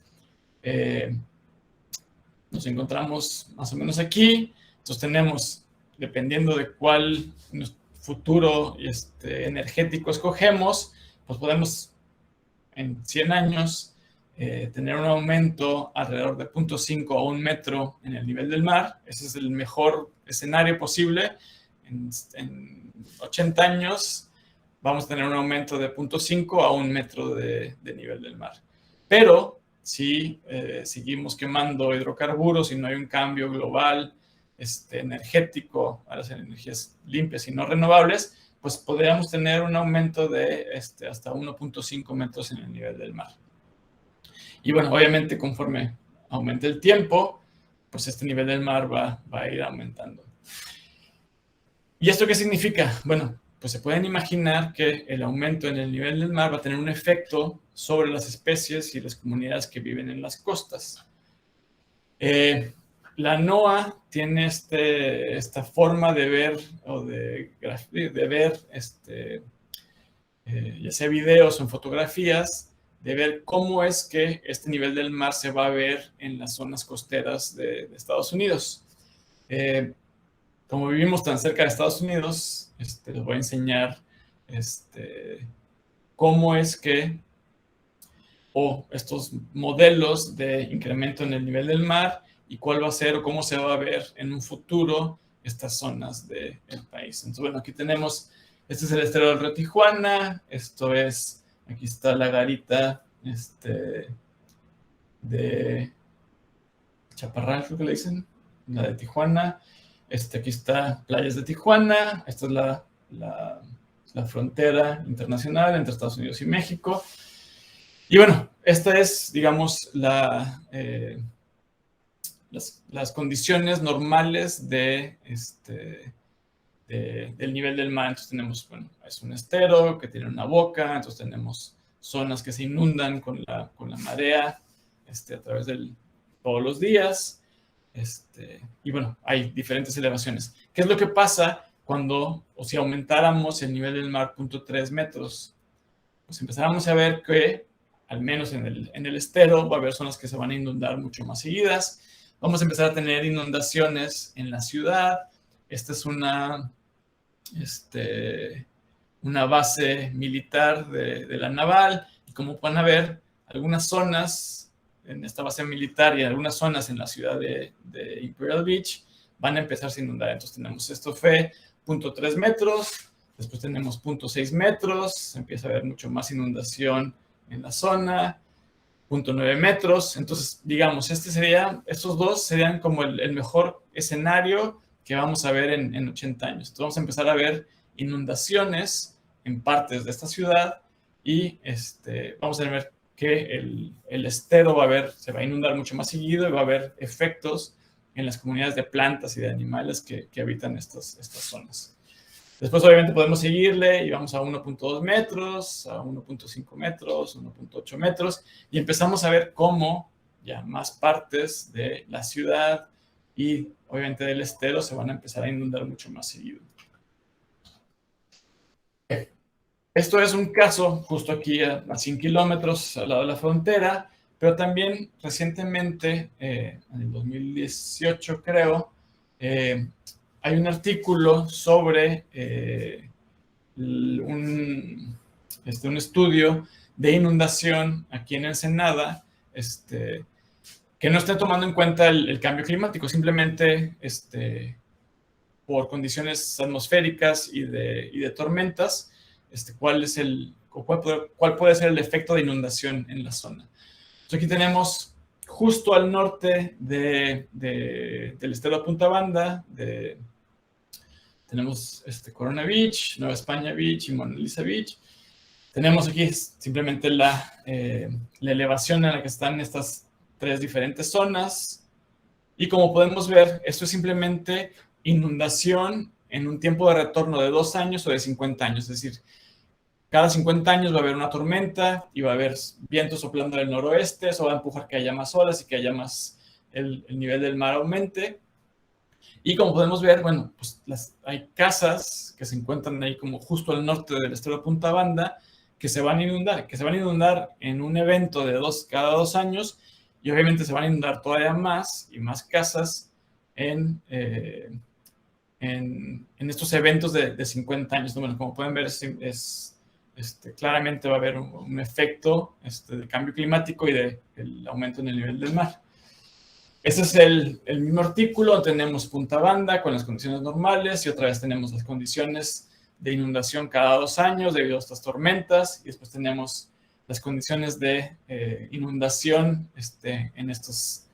Nos encontramos más o menos aquí. Entonces tenemos, dependiendo de cuál futuro energético escogemos, pues podemos en 100 años tener un aumento alrededor de 0.5 a 1 metro en el nivel del mar. Ese es el mejor escenario posible. En 80 años vamos a tener un aumento de 0.5 a 1 metro de nivel del mar. Pero si seguimos quemando hidrocarburos y no hay un cambio global energético a las energías limpias y no renovables, pues podríamos tener un aumento de hasta 1.5 metros en el nivel del mar. Y bueno, obviamente conforme aumente el tiempo, pues este nivel del mar va a ir aumentando. ¿Y esto qué significa? Bueno, pues se pueden imaginar que el aumento en el nivel del mar va a tener un efecto sobre las especies y las comunidades que viven en las costas. La NOAA tiene esta forma de ver, o de ver ya sea videos o en fotografías, de ver cómo es que este nivel del mar se va a ver en las zonas costeras de Estados Unidos. Como vivimos tan cerca de Estados Unidos, les voy a enseñar cómo es que, o estos modelos de incremento en el nivel del mar, y cuál va a ser o cómo se va a ver en un futuro estas zonas del país. Entonces, bueno, aquí tenemos, este es el estero del río Tijuana, aquí está la garita de Chaparral, creo que le dicen, la de Tijuana. Aquí está playas de Tijuana. Esta es la frontera internacional entre Estados Unidos y México. Y bueno, esta es, digamos, las condiciones normales del nivel del mar. Entonces tenemos, bueno, es un estero que tiene una boca, entonces tenemos zonas que se inundan con la marea a través de todos los días. Y bueno, hay diferentes elevaciones. ¿Qué es lo que pasa cuando, o si aumentáramos el nivel del mar 0.3 metros? Pues empezáramos a ver que, al menos en el estero, va a haber zonas que se van a inundar mucho más seguidas. Vamos a empezar a tener inundaciones en la ciudad. Esta es una base militar de la naval. Y como pueden ver, algunas zonas en esta base militar y algunas zonas en la ciudad de Imperial Beach van a empezar a inundar. Entonces tenemos, esto fue 0.3 metros, después tenemos 0.6 metros, empieza a haber mucho más inundación en la zona, 0.9 metros. Entonces, digamos, estos dos serían como el mejor escenario que vamos a ver en 80 años. Entonces vamos a empezar a ver inundaciones en partes de esta ciudad y vamos a ver que el estero se va a inundar mucho más seguido y va a haber efectos en las comunidades de plantas y de animales que habitan estas zonas. Después, obviamente, podemos seguirle y vamos a 1.2 metros, a 1.5 metros, 1.8 metros, y empezamos a ver cómo ya más partes de la ciudad y, obviamente, del estero se van a empezar a inundar mucho más seguido. Esto es un caso justo aquí a 100 kilómetros al lado de la frontera, pero también recientemente, en el 2018 creo, hay un artículo sobre un estudio de inundación aquí en Ensenada, que no está tomando en cuenta el cambio climático, simplemente por condiciones atmosféricas y de tormentas, cuál puede ser el efecto de inundación en la zona. Entonces aquí tenemos justo al norte del estero de Punta Banda, tenemos Corona Beach, Nueva España Beach y Mona Lisa Beach. Tenemos aquí simplemente la elevación en la que están estas tres diferentes zonas. Y como podemos ver, esto es simplemente inundación en un tiempo de retorno de 2 años o de 50 años. Es decir, cada 50 años va a haber una tormenta y va a haber viento soplando del noroeste. Eso va a empujar que haya más olas y que haya más, el nivel del mar aumente. Y como podemos ver, bueno, pues hay casas que se encuentran ahí como justo al norte del estero de Punta Banda que se van a inundar en un evento de cada 2 años, y obviamente se van a inundar todavía más y más casas en estos eventos de 50 años. Bueno, como pueden ver, claramente va a haber un efecto de cambio climático y del aumento en el nivel del mar. Este es el mismo artículo. Tenemos Punta Banda con las condiciones normales y otra vez tenemos las condiciones de inundación cada 2 años debido a estas tormentas, y después tenemos las condiciones de inundación en estos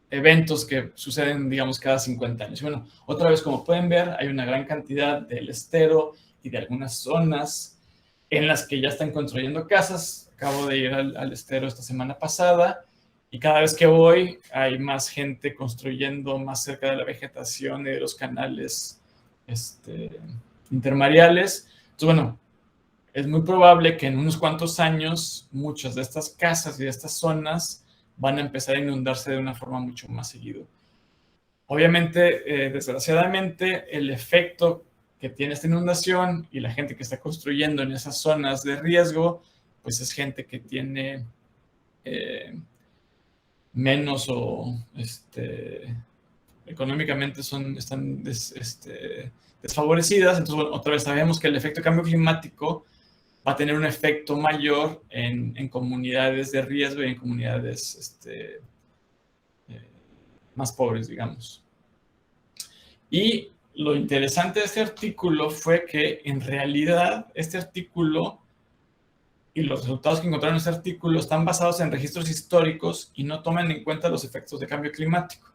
eventos que suceden, digamos, cada 50 años. Bueno, otra vez, como pueden ver, hay una gran cantidad del estero y de algunas zonas en las que ya están construyendo casas. Acabo de ir al estero esta semana pasada y cada vez que voy hay más gente construyendo más cerca de la vegetación y de los canales intermareales. Entonces, bueno, es muy probable que en unos cuantos años muchas de estas casas y de estas zonas van a empezar a inundarse de una forma mucho más seguido. Obviamente, desgraciadamente, el efecto que tiene esta inundación y la gente que está construyendo en esas zonas de riesgo, pues es gente que tiene menos o económicamente están desfavorecidas. Entonces, bueno, otra vez sabemos que el efecto de cambio climático va a tener un efecto mayor en comunidades de riesgo y en comunidades más pobres, digamos. Y lo interesante de este artículo fue que, en realidad, este artículo y los resultados que encontraron en este artículo están basados en registros históricos y no toman en cuenta los efectos de cambio climático.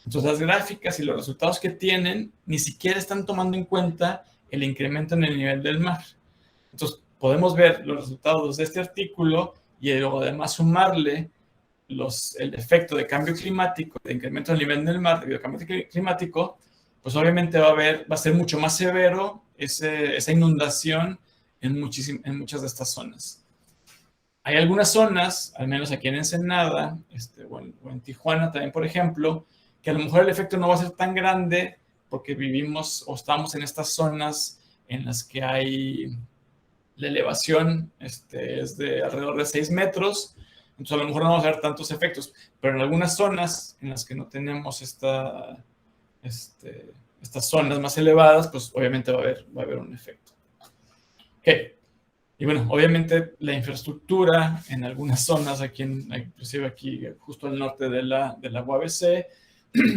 Entonces, las gráficas y los resultados que tienen ni siquiera están tomando en cuenta el incremento en el nivel del mar. Entonces, podemos ver los resultados de este artículo y luego además sumarle el efecto de cambio climático, de incremento del nivel del mar debido al cambio climático, pues obviamente va a ser mucho más severo esa inundación en muchas de estas zonas. Hay algunas zonas, al menos aquí en Ensenada, o en Tijuana también, por ejemplo, que a lo mejor el efecto no va a ser tan grande porque vivimos o estamos en estas zonas en las que hay la elevación es de alrededor de 6 metros, entonces a lo mejor no vamos a ver tantos efectos, pero en algunas zonas en las que no tenemos estas zonas más elevadas, pues obviamente va a haber un efecto. Ok. Y bueno, obviamente la infraestructura en algunas zonas, inclusive aquí justo al norte de la UABC,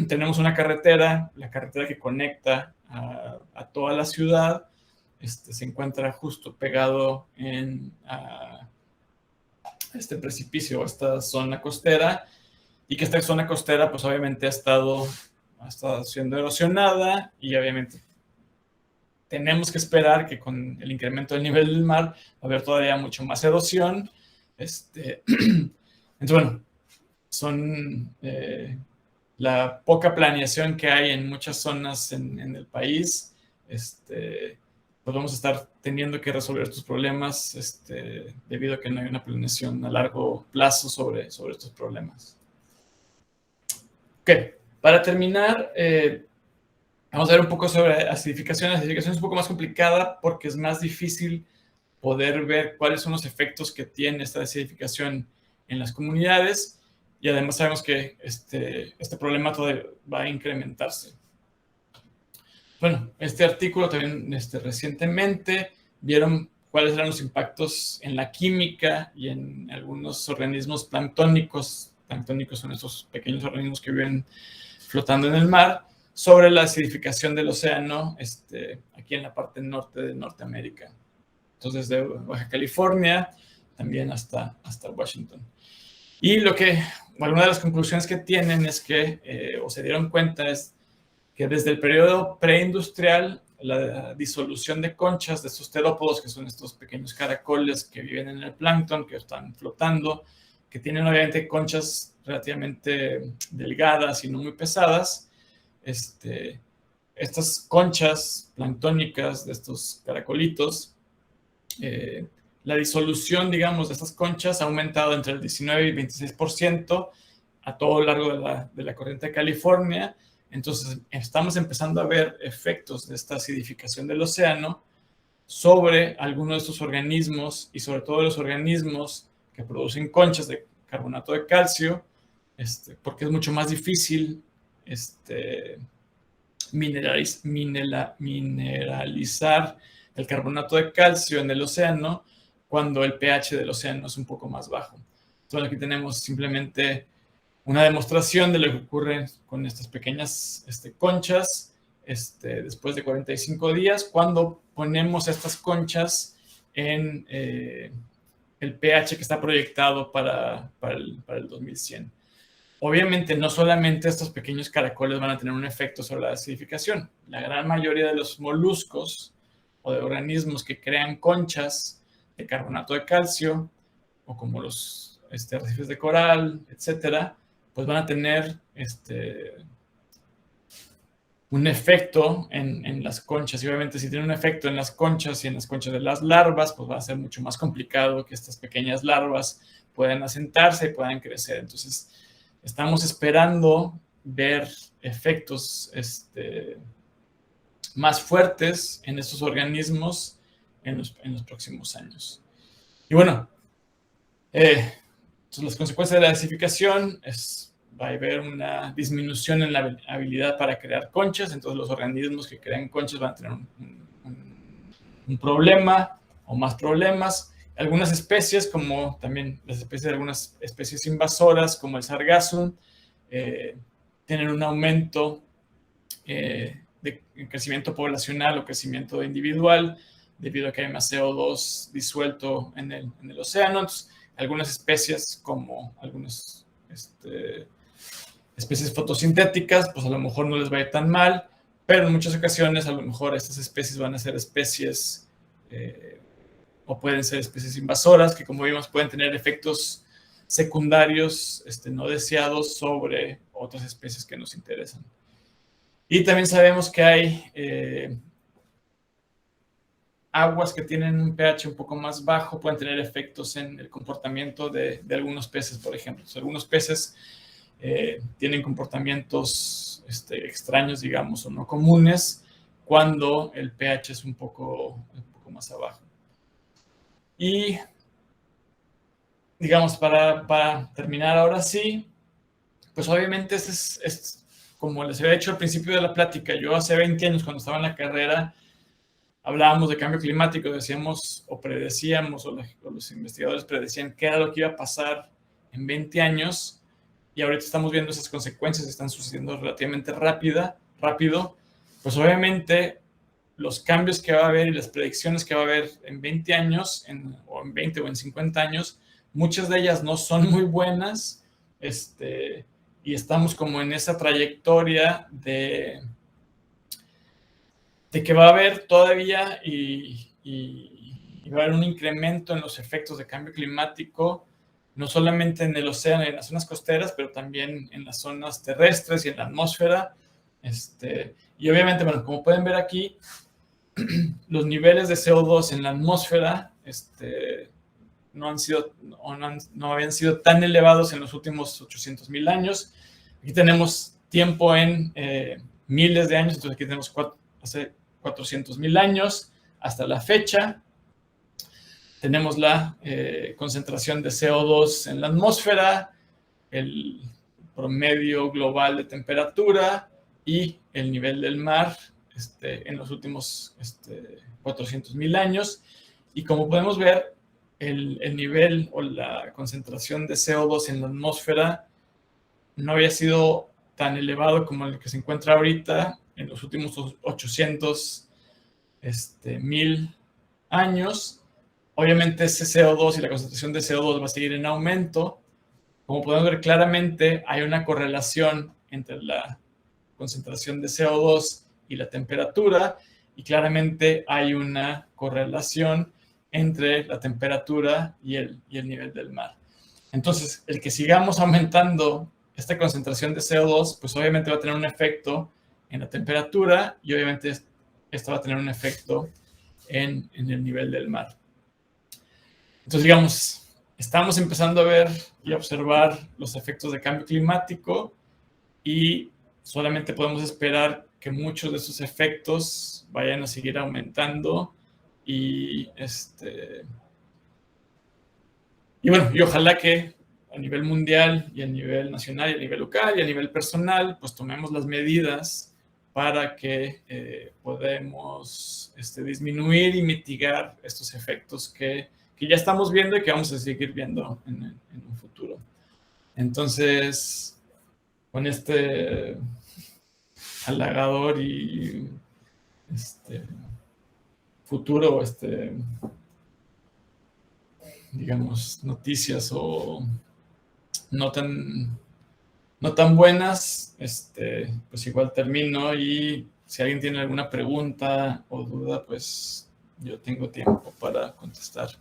tenemos una carretera, la carretera que conecta a toda la ciudad, se encuentra justo pegado a este precipicio, a esta zona costera, y que esta zona costera pues obviamente ha estado siendo erosionada y obviamente tenemos que esperar que con el incremento del nivel del mar va a haber todavía mucho más erosión. Entonces, bueno, son la poca planeación que hay en muchas zonas en el país. Pues vamos a estar teniendo que resolver estos problemas debido a que no hay una planeación a largo plazo sobre estos problemas. Ok, para terminar, vamos a ver un poco sobre acidificación. La acidificación es un poco más complicada porque es más difícil poder ver cuáles son los efectos que tiene esta acidificación en las comunidades, y además sabemos que este problema todavía va a incrementarse. Bueno, este artículo también recientemente vieron cuáles eran los impactos en la química y en algunos organismos planctónicos. Planctónicos son estos pequeños organismos que viven flotando en el mar, sobre la acidificación del océano aquí en la parte norte de Norteamérica. Entonces, de Baja California también hasta Washington. Y alguna de las conclusiones que tienen es que, o se dieron cuenta, es que desde el periodo preindustrial, la disolución de conchas de estos terópodos, que son estos pequeños caracoles que viven en el plancton, que están flotando, que tienen obviamente conchas relativamente delgadas y no muy pesadas, estas conchas planctónicas de estos caracolitos, la disolución, digamos, de estas conchas ha aumentado entre el 19 y 26% a todo lo largo de la corriente de California. Entonces, estamos empezando a ver efectos de esta acidificación del océano sobre algunos de estos organismos, y sobre todo los organismos que producen conchas de carbonato de calcio, porque es mucho más difícil mineralizar el carbonato de calcio en el océano cuando el pH del océano es un poco más bajo. Entonces aquí tenemos simplemente una demostración de lo que ocurre con estas pequeñas conchas después de 45 días, cuando ponemos estas conchas en el pH que está proyectado para el 2100. Obviamente, no solamente estos pequeños caracoles van a tener un efecto sobre la acidificación. La gran mayoría de los moluscos o de organismos que crean conchas de carbonato de calcio, o como los arrecifes de coral, etcétera, pues van a tener un efecto en las conchas. Y obviamente, si tiene un efecto en las conchas y en las conchas de las larvas, pues va a ser mucho más complicado que estas pequeñas larvas puedan asentarse y puedan crecer. Entonces, estamos esperando ver efectos más fuertes en estos organismos en los próximos años. Y bueno, entonces las consecuencias de la acidificación va a haber una disminución en la habilidad para crear conchas. Entonces los organismos que crean conchas van a tener un problema o más problemas. Algunas especies, como también las especies de algunas especies invasoras, como el sargassum, tienen un aumento de crecimiento poblacional o crecimiento individual debido a que hay más CO2 disuelto en el océano. Entonces, algunas especies, como algunas especies fotosintéticas, pues a lo mejor no les va a ir tan mal, pero en muchas ocasiones a lo mejor estas especies van a ser especies o pueden ser especies invasoras que, como vimos, pueden tener efectos secundarios no deseados sobre otras especies que nos interesan. Y también sabemos que hay aguas que tienen un pH un poco más bajo, pueden tener efectos en el comportamiento de algunos peces, por ejemplo. O sea, algunos peces tienen comportamientos extraños, digamos, o no comunes, cuando el pH es un poco más abajo. Y, digamos, para terminar ahora sí, pues obviamente es como les había dicho al principio de la plática. Yo hace 20 años, cuando estaba en la carrera, hablábamos de cambio climático, decíamos o predecíamos, o los investigadores predecían qué era lo que iba a pasar en 20 años, y ahorita estamos viendo esas consecuencias, están sucediendo relativamente rápido. Pues obviamente los cambios que va a haber y las predicciones que va a haber en 20 años, o en 20 o en 50 años, muchas de ellas no son muy buenas, y estamos como en esa trayectoria de que va a haber todavía y va a haber un incremento en los efectos de cambio climático, no solamente en el océano y en las zonas costeras, pero también en las zonas terrestres y en la atmósfera. Y obviamente, bueno, como pueden ver aquí, los niveles de CO2 en la atmósfera no habían sido tan elevados en los últimos 800,000 años. Aquí tenemos tiempo en miles de años, entonces aquí tenemos hace 400,000 años hasta la fecha. Tenemos la concentración de CO2 en la atmósfera, el promedio global de temperatura y el nivel del mar en los últimos 400,000 años. Y como podemos ver, el nivel o la concentración de CO2 en la atmósfera no había sido tan elevado como el que se encuentra ahorita en los últimos 800,000 años. Obviamente ese CO2 y la concentración de CO2 va a seguir en aumento. Como podemos ver claramente, hay una correlación entre la concentración de CO2 y la temperatura, y claramente hay una correlación entre la temperatura y el nivel del mar. Entonces, el que sigamos aumentando esta concentración de CO2, pues obviamente va a tener un efecto en la temperatura, y obviamente esto va a tener un efecto en el nivel del mar. Entonces, digamos, estamos empezando a ver y a observar los efectos de cambio climático, y solamente podemos esperar que muchos de esos efectos vayan a seguir aumentando, y bueno, y ojalá que a nivel mundial y a nivel nacional y a nivel local y a nivel personal, pues tomemos las medidas para que podamos disminuir y mitigar estos efectos que ya estamos viendo y que vamos a seguir viendo en un futuro. Entonces, con este halagador y futuro, digamos, noticias o no tan buenas, pues igual termino, y si alguien tiene alguna pregunta o duda, pues yo tengo tiempo para contestar.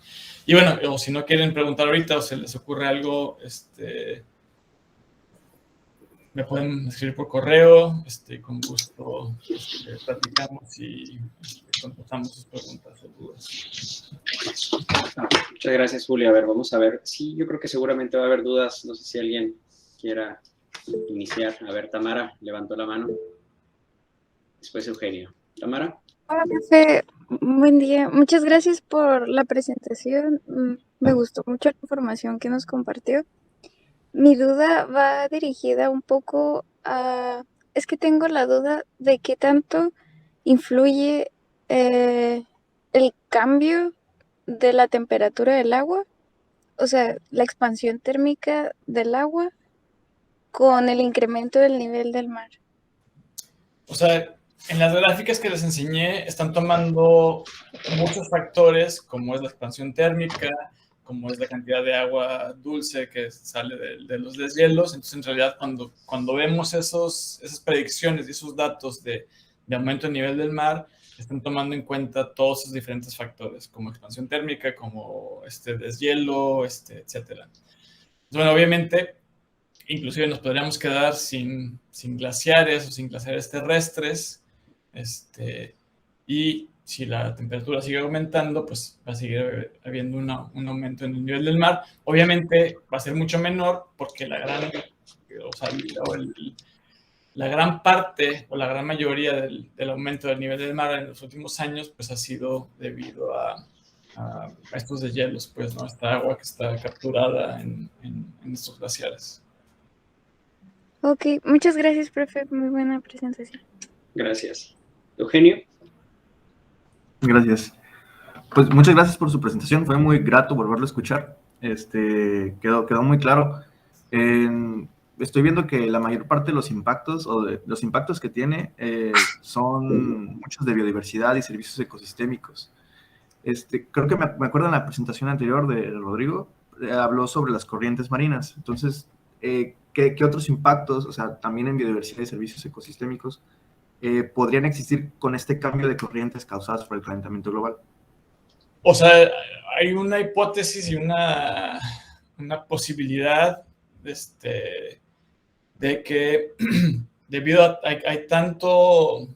Y bueno, o si no quieren preguntar ahorita o se les ocurre algo, me pueden escribir por correo, con gusto platicamos y contestamos sus preguntas o dudas. Muchas gracias, Julio. A ver, vamos a ver. Sí, yo creo que seguramente va a haber dudas. No sé si alguien quiera iniciar. A ver, Tamara levantó la mano. Después Eugenio. Tamara. Hola, profe. Buen día. Muchas gracias por la presentación. Me gustó mucho la información que nos compartió. Mi duda va dirigida un poco a... Es que tengo la duda de qué tanto influye el cambio de la temperatura del agua, o sea, la expansión térmica del agua con el incremento del nivel del mar. O sea, en las gráficas que les enseñé están tomando muchos factores, como es la expansión térmica, como es la cantidad de agua dulce que sale de los deshielos. Entonces, en realidad, cuando vemos esas predicciones y esos datos de aumento del nivel del mar, están tomando en cuenta todos esos diferentes factores, como expansión térmica, como deshielo, etcétera. Bueno, obviamente, inclusive nos podríamos quedar sin glaciares o sin glaciares terrestres, y si la temperatura sigue aumentando, pues va a seguir habiendo un aumento en el nivel del mar. Obviamente va a ser mucho menor porque la gran parte o la gran mayoría del aumento del nivel del mar en los últimos años pues ha sido debido a estos deshielos, pues, ¿no? Esta agua que está capturada en estos glaciares. Ok, muchas gracias, profe. Muy buena presentación. Gracias. Eugenio. Gracias. Pues muchas gracias por su presentación. Fue muy grato volverlo a escuchar. Quedó muy claro. Estoy viendo que la mayor parte de los impactos los impactos que tiene son muchos de biodiversidad y servicios ecosistémicos. Creo que me acuerdo en la presentación anterior de Rodrigo, habló sobre las corrientes marinas. Entonces, ¿qué otros impactos, o sea, también en biodiversidad y servicios ecosistémicos, podrían existir con este cambio de corrientes causadas por el calentamiento global? O sea, hay una hipótesis y una posibilidad de que debido a hay tanto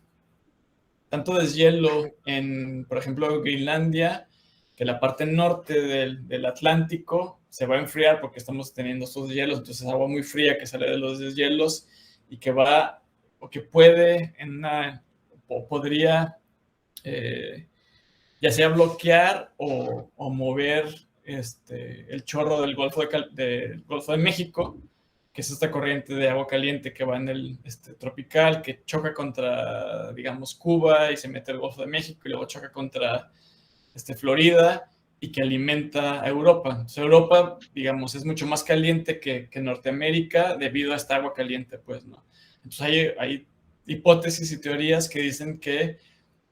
deshielo en, por ejemplo, Groenlandia, que la parte norte del Atlántico se va a enfriar porque estamos teniendo estos deshielos, entonces agua muy fría que sale de los deshielos y que va, o que puede, o podría, ya sea bloquear o mover el chorro del Golfo de México, que es esta corriente de agua caliente que va en el tropical, que choca contra, digamos, Cuba y se mete al Golfo de México y luego choca contra Florida y que alimenta a Europa. Entonces, Europa, digamos, es mucho más caliente que Norteamérica debido a esta agua caliente, pues, ¿no? Entonces, hay hipótesis y teorías que dicen que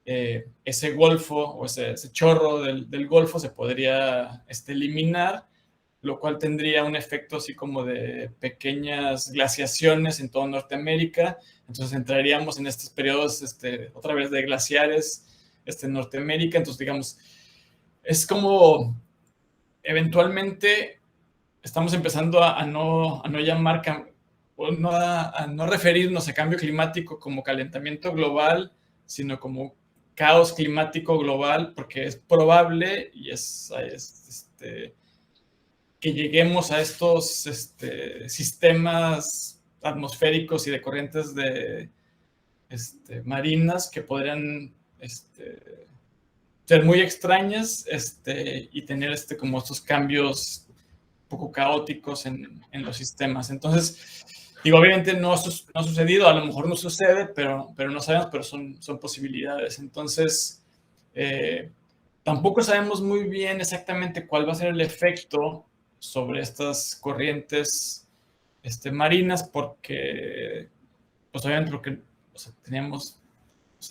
ese golfo o ese chorro del golfo se podría eliminar, lo cual tendría un efecto así como de pequeñas glaciaciones en toda Norteamérica. Entonces entraríamos en estos periodos otra vez de glaciares en Norteamérica. Entonces, digamos, es como eventualmente estamos empezando a no llamar o a no referirnos a cambio climático como calentamiento global, sino como caos climático global, porque es probable y que lleguemos a estos sistemas atmosféricos y de corrientes marinas que podrían ser muy extrañas y tener como estos cambios un poco caóticos en los sistemas. Entonces, digo, obviamente no ha sucedido, a lo mejor no sucede, pero no sabemos, pero son posibilidades. Entonces, tampoco sabemos muy bien exactamente cuál va a ser el efecto sobre estas corrientes marinas, porque, pues obviamente porque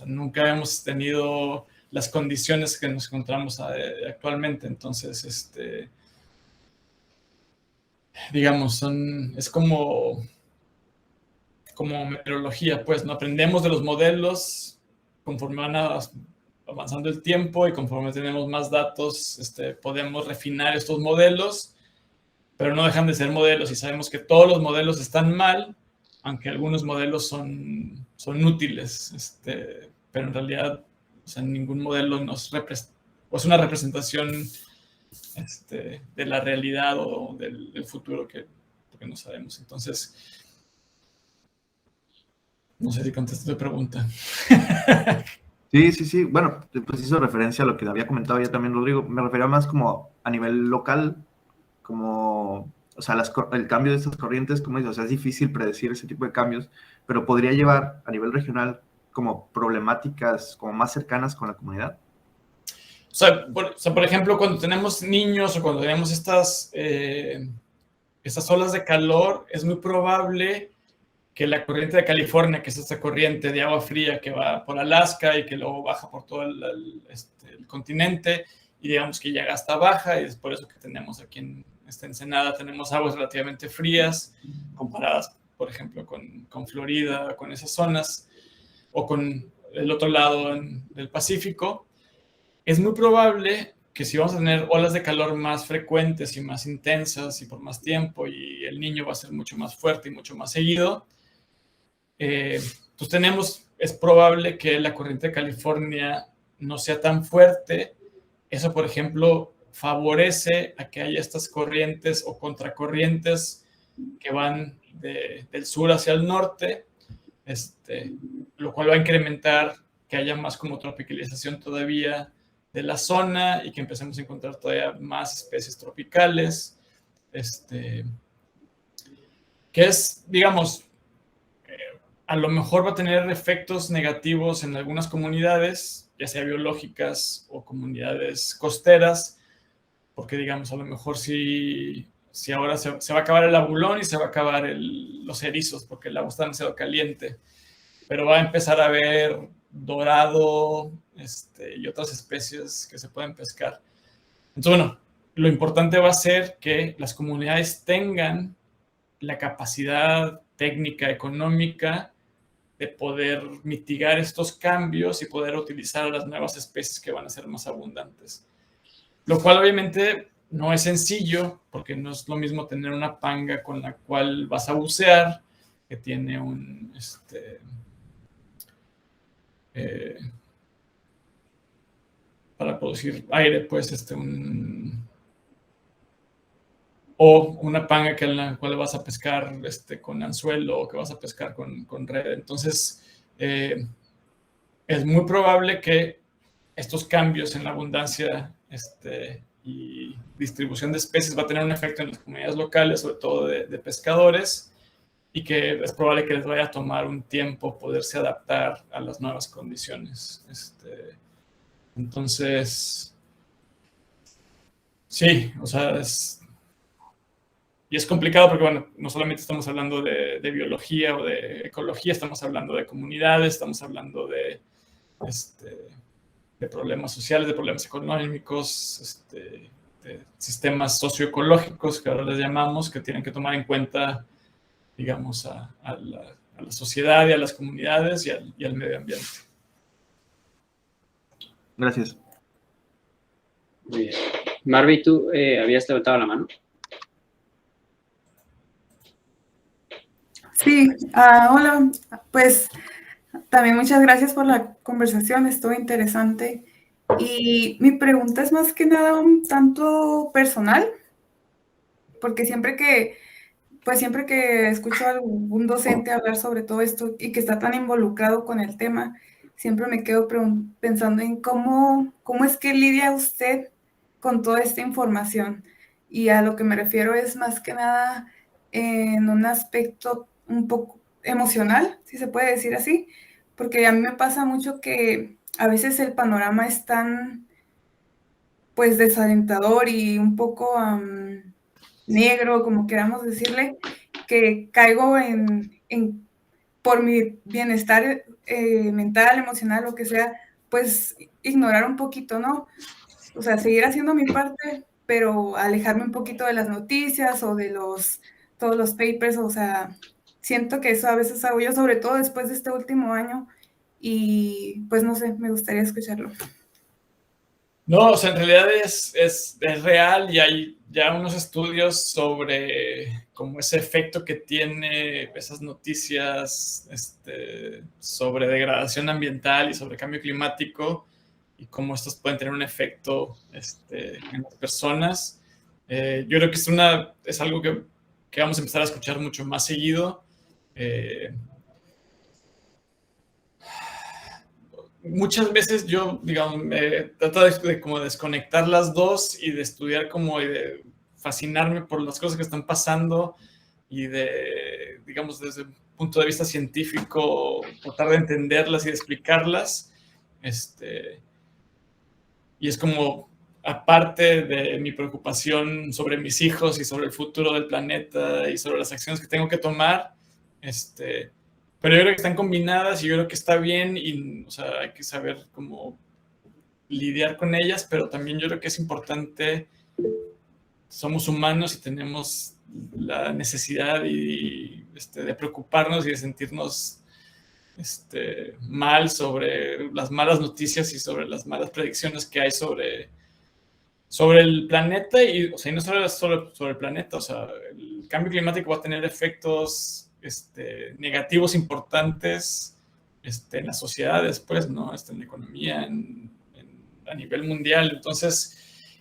nunca habíamos tenido las condiciones que nos encontramos actualmente. Entonces, digamos, es como meteorología, pues, ¿no? Aprendemos de los modelos conforme van avanzando el tiempo y conforme tenemos más datos, podemos refinar estos modelos, pero no dejan de ser modelos y sabemos que todos los modelos están mal, aunque algunos modelos son útiles, pero en realidad, o sea, ningún modelo es una representación de la realidad o del futuro que no sabemos. Entonces, no sé si contesté tu pregunta. Sí. Bueno, pues hizo referencia a lo que había comentado ya también Rodrigo. Me refería más como a nivel local, como, o sea, el cambio de estas corrientes, como dices, o sea, es difícil predecir ese tipo de cambios, pero podría llevar a nivel regional como problemáticas como más cercanas con la comunidad. O sea, por ejemplo, cuando tenemos niños o cuando tenemos estas olas de calor, es muy probable que la corriente de California, que es esta corriente de agua fría que va por Alaska y que luego baja por todo el continente, y digamos que llega hasta baja, y es por eso que tenemos aquí en esta Ensenada, tenemos aguas relativamente frías comparadas, por ejemplo, con Florida, con esas zonas, o con el otro lado del Pacífico, es muy probable que si vamos a tener olas de calor más frecuentes y más intensas y por más tiempo, y el Niño va a ser mucho más fuerte y mucho más seguido, pues es probable que la corriente de California no sea tan fuerte. Eso, por ejemplo, favorece a que haya estas corrientes o contracorrientes que van del sur hacia el norte, lo cual va a incrementar que haya más como tropicalización todavía de la zona y que empecemos a encontrar todavía más especies tropicales, que es, digamos, a lo mejor va a tener efectos negativos en algunas comunidades, ya sea biológicas o comunidades costeras, porque, digamos, a lo mejor si ahora se va a acabar el abulón y se va a acabar los erizos, porque el agua está demasiado caliente, pero va a empezar a haber dorado y otras especies que se pueden pescar. Entonces, bueno, lo importante va a ser que las comunidades tengan la capacidad técnica, económica, de poder mitigar estos cambios y poder utilizar las nuevas especies que van a ser más abundantes. Lo cual obviamente no es sencillo, porque no es lo mismo tener una panga con la cual vas a bucear, que tiene para producir aire, pues, o una panga en la cual vas a pescar con anzuelo, o que vas a pescar con red. Entonces, es muy probable que estos cambios en la abundancia y distribución de especies va a tener un efecto en las comunidades locales, sobre todo de pescadores, y que es probable que les vaya a tomar un tiempo poderse adaptar a las nuevas condiciones. Entonces, sí, o sea, y es complicado porque, bueno, no solamente estamos hablando de biología o de ecología, estamos hablando de comunidades, estamos hablando de problemas sociales, de problemas económicos, de sistemas socioecológicos, que ahora les llamamos, que tienen que tomar en cuenta, digamos, a la sociedad y a las comunidades y al medio ambiente. Gracias. Muy bien. Marvi, ¿tú habías levantado la mano? Sí, hola, pues también muchas gracias por la conversación, estuvo interesante. Y mi pregunta es más que nada un tanto personal, porque siempre que escucho a algún docente hablar sobre todo esto y que está tan involucrado con el tema, siempre me quedo pensando en cómo es que lidia usted con toda esta información. Y a lo que me refiero es más que nada en un aspecto un poco emocional, si se puede decir así, porque a mí me pasa mucho que a veces el panorama es tan, pues, desalentador y un poco negro, como queramos decirle, que caigo por mi bienestar mental, emocional, lo que sea, pues ignorar un poquito, ¿no? O sea, seguir haciendo mi parte, pero alejarme un poquito de las noticias o de todos los papers, o sea, siento que eso a veces hago yo, sobre todo después de este último año, y pues no sé, me gustaría escucharlo. No, o sea, en realidad es real, y hay ya unos estudios sobre como ese efecto que tiene esas noticias sobre degradación ambiental y sobre cambio climático, y cómo estos pueden tener un efecto en las personas. Yo creo que es algo que vamos a empezar a escuchar mucho más seguido. Muchas veces yo, digamos, trato de como desconectar las dos y de estudiar como y de fascinarme por las cosas que están pasando, y de, digamos, desde un punto de vista científico, tratar de entenderlas y de explicarlas. Y es como, aparte de mi preocupación sobre mis hijos y sobre el futuro del planeta y sobre las acciones que tengo que tomar, pero yo creo que están combinadas, y yo creo que está bien, y, o sea, hay que saber cómo lidiar con ellas, pero también yo creo que es importante, somos humanos y tenemos la necesidad de preocuparnos y de sentirnos mal sobre las malas noticias y sobre las malas predicciones que hay sobre el planeta, y, o sea, y no solo sobre el planeta, o sea, el cambio climático va a tener efectos negativos importantes en las sociedades, pues, ¿no? En la economía, a nivel mundial. Entonces,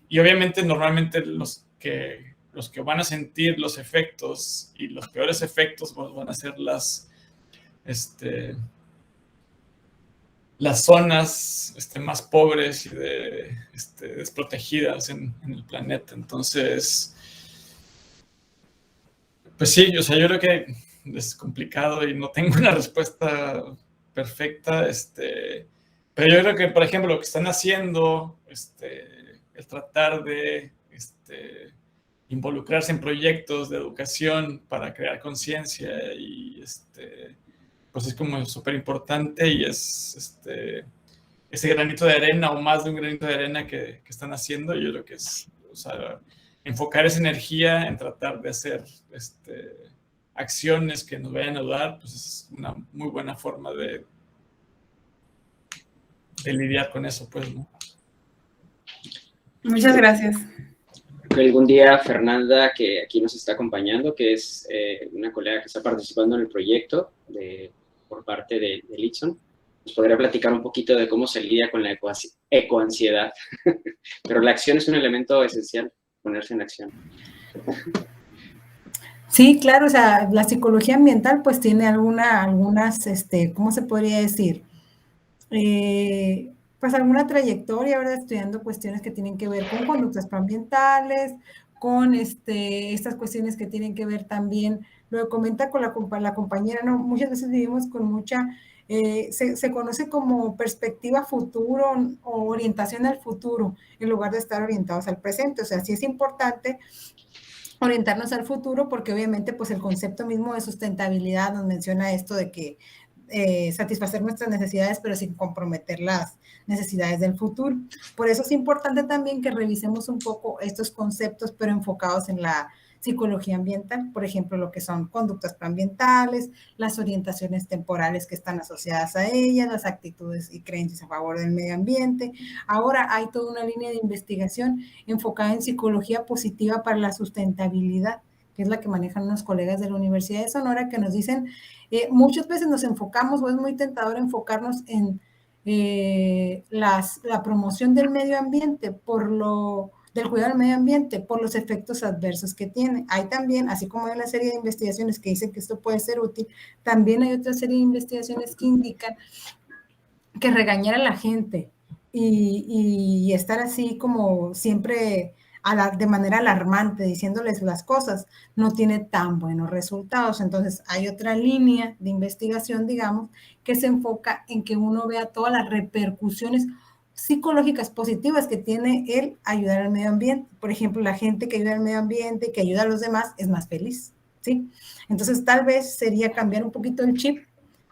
y obviamente normalmente los que van a sentir los efectos y los peores efectos pues, van a ser las zonas más pobres y desprotegidas en el planeta. Entonces, pues sí, o sea, yo creo que es complicado y no tengo una respuesta perfecta, pero yo creo que, por ejemplo, lo que están haciendo, el tratar de involucrarse en proyectos de educación para crear conciencia y pues es como súper importante, y es ese granito de arena o más de un granito de arena que están haciendo. Yo creo que es, o sea, enfocar esa energía en tratar de hacer acciones que nos vayan a ayudar, pues es una muy buena forma de lidiar con eso, pues, ¿no? Muchas gracias. Que algún día Fernanda, que aquí nos está acompañando, que es una colega que está participando en el proyecto por parte de Litson, nos podría platicar un poquito de cómo se lidia con la ecoansiedad. Pero la acción es un elemento esencial, ponerse en acción. Sí, claro, o sea, la psicología ambiental pues tiene algunas, ¿cómo se podría decir? Pues alguna trayectoria, ¿verdad? Estudiando cuestiones que tienen que ver con conductas proambientales, con estas cuestiones que tienen que ver también, lo que comenta con la compañera, ¿no? Muchas veces vivimos con mucha, se conoce como perspectiva futuro o orientación al futuro, en lugar de estar orientados al presente. O sea, sí es importante orientarnos al futuro, porque obviamente pues el concepto mismo de sustentabilidad nos menciona esto de que satisfacer nuestras necesidades, pero sin comprometer las necesidades del futuro. Por eso es importante también que revisemos un poco estos conceptos, pero enfocados en la psicología ambiental, por ejemplo, lo que son conductas proambientales, las orientaciones temporales que están asociadas a ellas, las actitudes y creencias a favor del medio ambiente. Ahora hay toda una línea de investigación enfocada en psicología positiva para la sustentabilidad, que es la que manejan unos colegas de la Universidad de Sonora, que nos dicen, muchas veces nos enfocamos, o es muy tentador enfocarnos en la promoción del medio ambiente, del cuidado del medio ambiente, por los efectos adversos que tiene. Hay también, así como hay una serie de investigaciones que dicen que esto puede ser útil, también hay otra serie de investigaciones que indican que regañar a la gente y estar así como siempre de manera alarmante diciéndoles las cosas no tiene tan buenos resultados. Entonces hay otra línea de investigación, digamos, que se enfoca en que uno vea todas las repercusiones psicológicas positivas que tiene el ayudar al medio ambiente. Por ejemplo, la gente que ayuda al medio ambiente, que ayuda a los demás, es más feliz, ¿sí? Entonces tal vez sería cambiar un poquito el chip.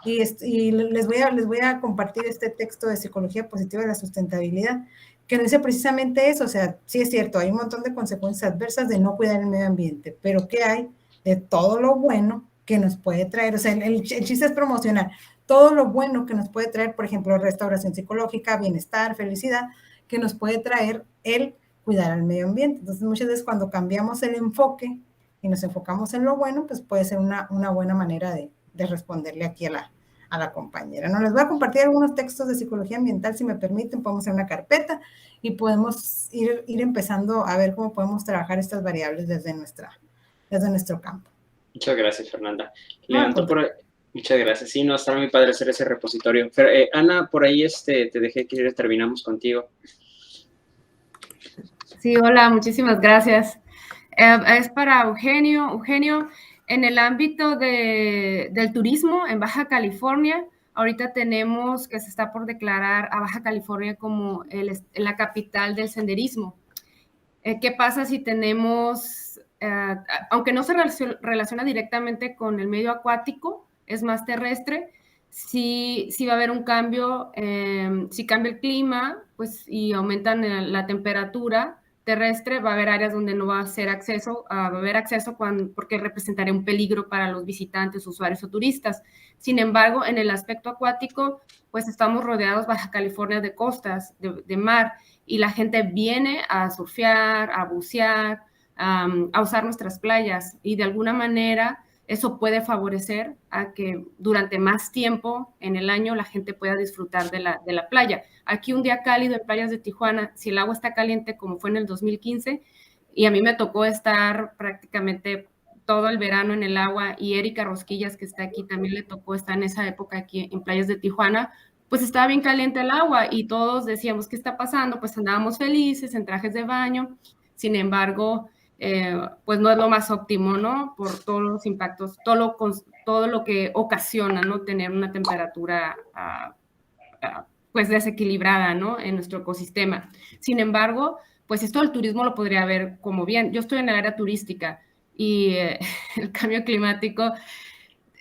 Y les voy a compartir este texto de Psicología Positiva de la Sustentabilidad, que dice precisamente eso. O sea, sí es cierto, hay un montón de consecuencias adversas de no cuidar el medio ambiente, pero ¿qué hay de todo lo bueno que nos puede traer? O sea, el chiste es promocionar todo lo bueno que nos puede traer, por ejemplo, restauración psicológica, bienestar, felicidad, que nos puede traer el cuidar al medio ambiente. Entonces, muchas veces cuando cambiamos el enfoque y nos enfocamos en lo bueno, pues puede ser una buena manera de responderle aquí a la compañera. No, les voy a compartir algunos textos de psicología ambiental, si me permiten. Podemos hacer una carpeta y podemos ir empezando a ver cómo podemos trabajar estas variables desde nuestro campo. Muchas gracias, Fernanda. Muchas gracias. Sí, no, está muy padre hacer ese repositorio. Pero, Ana, por ahí te dejé que terminamos contigo. Sí, hola, muchísimas gracias. Es para Eugenio. Eugenio, en el ámbito del turismo en Baja California, ahorita tenemos que se está por declarar a Baja California como la capital del senderismo. ¿Qué pasa si tenemos, aunque no se relaciona directamente con el medio acuático, es más terrestre, sí va a haber un cambio, si cambia el clima, pues, y aumentan la temperatura, terrestre, va a haber áreas donde no va a haber acceso porque representaría un peligro para los visitantes, usuarios o turistas. Sin embargo, en el aspecto acuático, pues estamos rodeados Baja California de costas, de mar, y la gente viene a surfear, a bucear, a usar nuestras playas, y de alguna manera eso puede favorecer a que durante más tiempo en el año la gente pueda disfrutar de la playa. Aquí un día cálido en playas de Tijuana, si el agua está caliente como fue en el 2015, y a mí me tocó estar prácticamente todo el verano en el agua, y Erika Rosquillas, que está aquí, también le tocó estar en esa época aquí en playas de Tijuana, pues estaba bien caliente el agua y todos decíamos, ¿qué está pasando? Pues andábamos felices en trajes de baño. Sin embargo, pues no es lo más óptimo, ¿no? Por todos los impactos, todo lo que ocasiona, ¿no? Tener una temperatura pues desequilibrada, ¿no? En nuestro ecosistema. Sin embargo, pues esto del turismo lo podría ver como bien. Yo estoy en el área turística y el cambio climático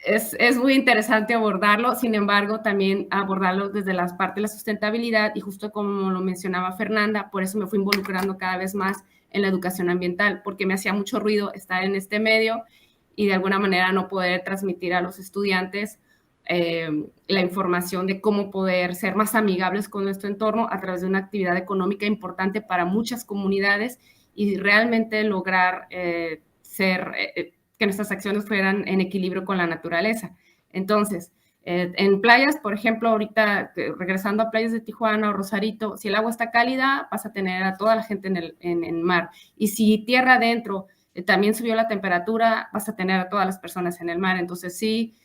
es muy interesante abordarlo, sin embargo, también abordarlo desde la parte de la sustentabilidad, y justo como lo mencionaba Fernanda, por eso me fui involucrando cada vez más en la educación ambiental, porque me hacía mucho ruido estar en este medio y de alguna manera no poder transmitir a los estudiantes la información de cómo poder ser más amigables con nuestro entorno a través de una actividad económica importante para muchas comunidades y realmente lograr que nuestras acciones fueran en equilibrio con la naturaleza. Entonces, en playas, por ejemplo, ahorita regresando a playas de Tijuana o Rosarito, si el agua está cálida, vas a tener a toda la gente en el mar. Y si tierra adentro también subió la temperatura, vas a tener a todas las personas en el mar. Entonces, sí,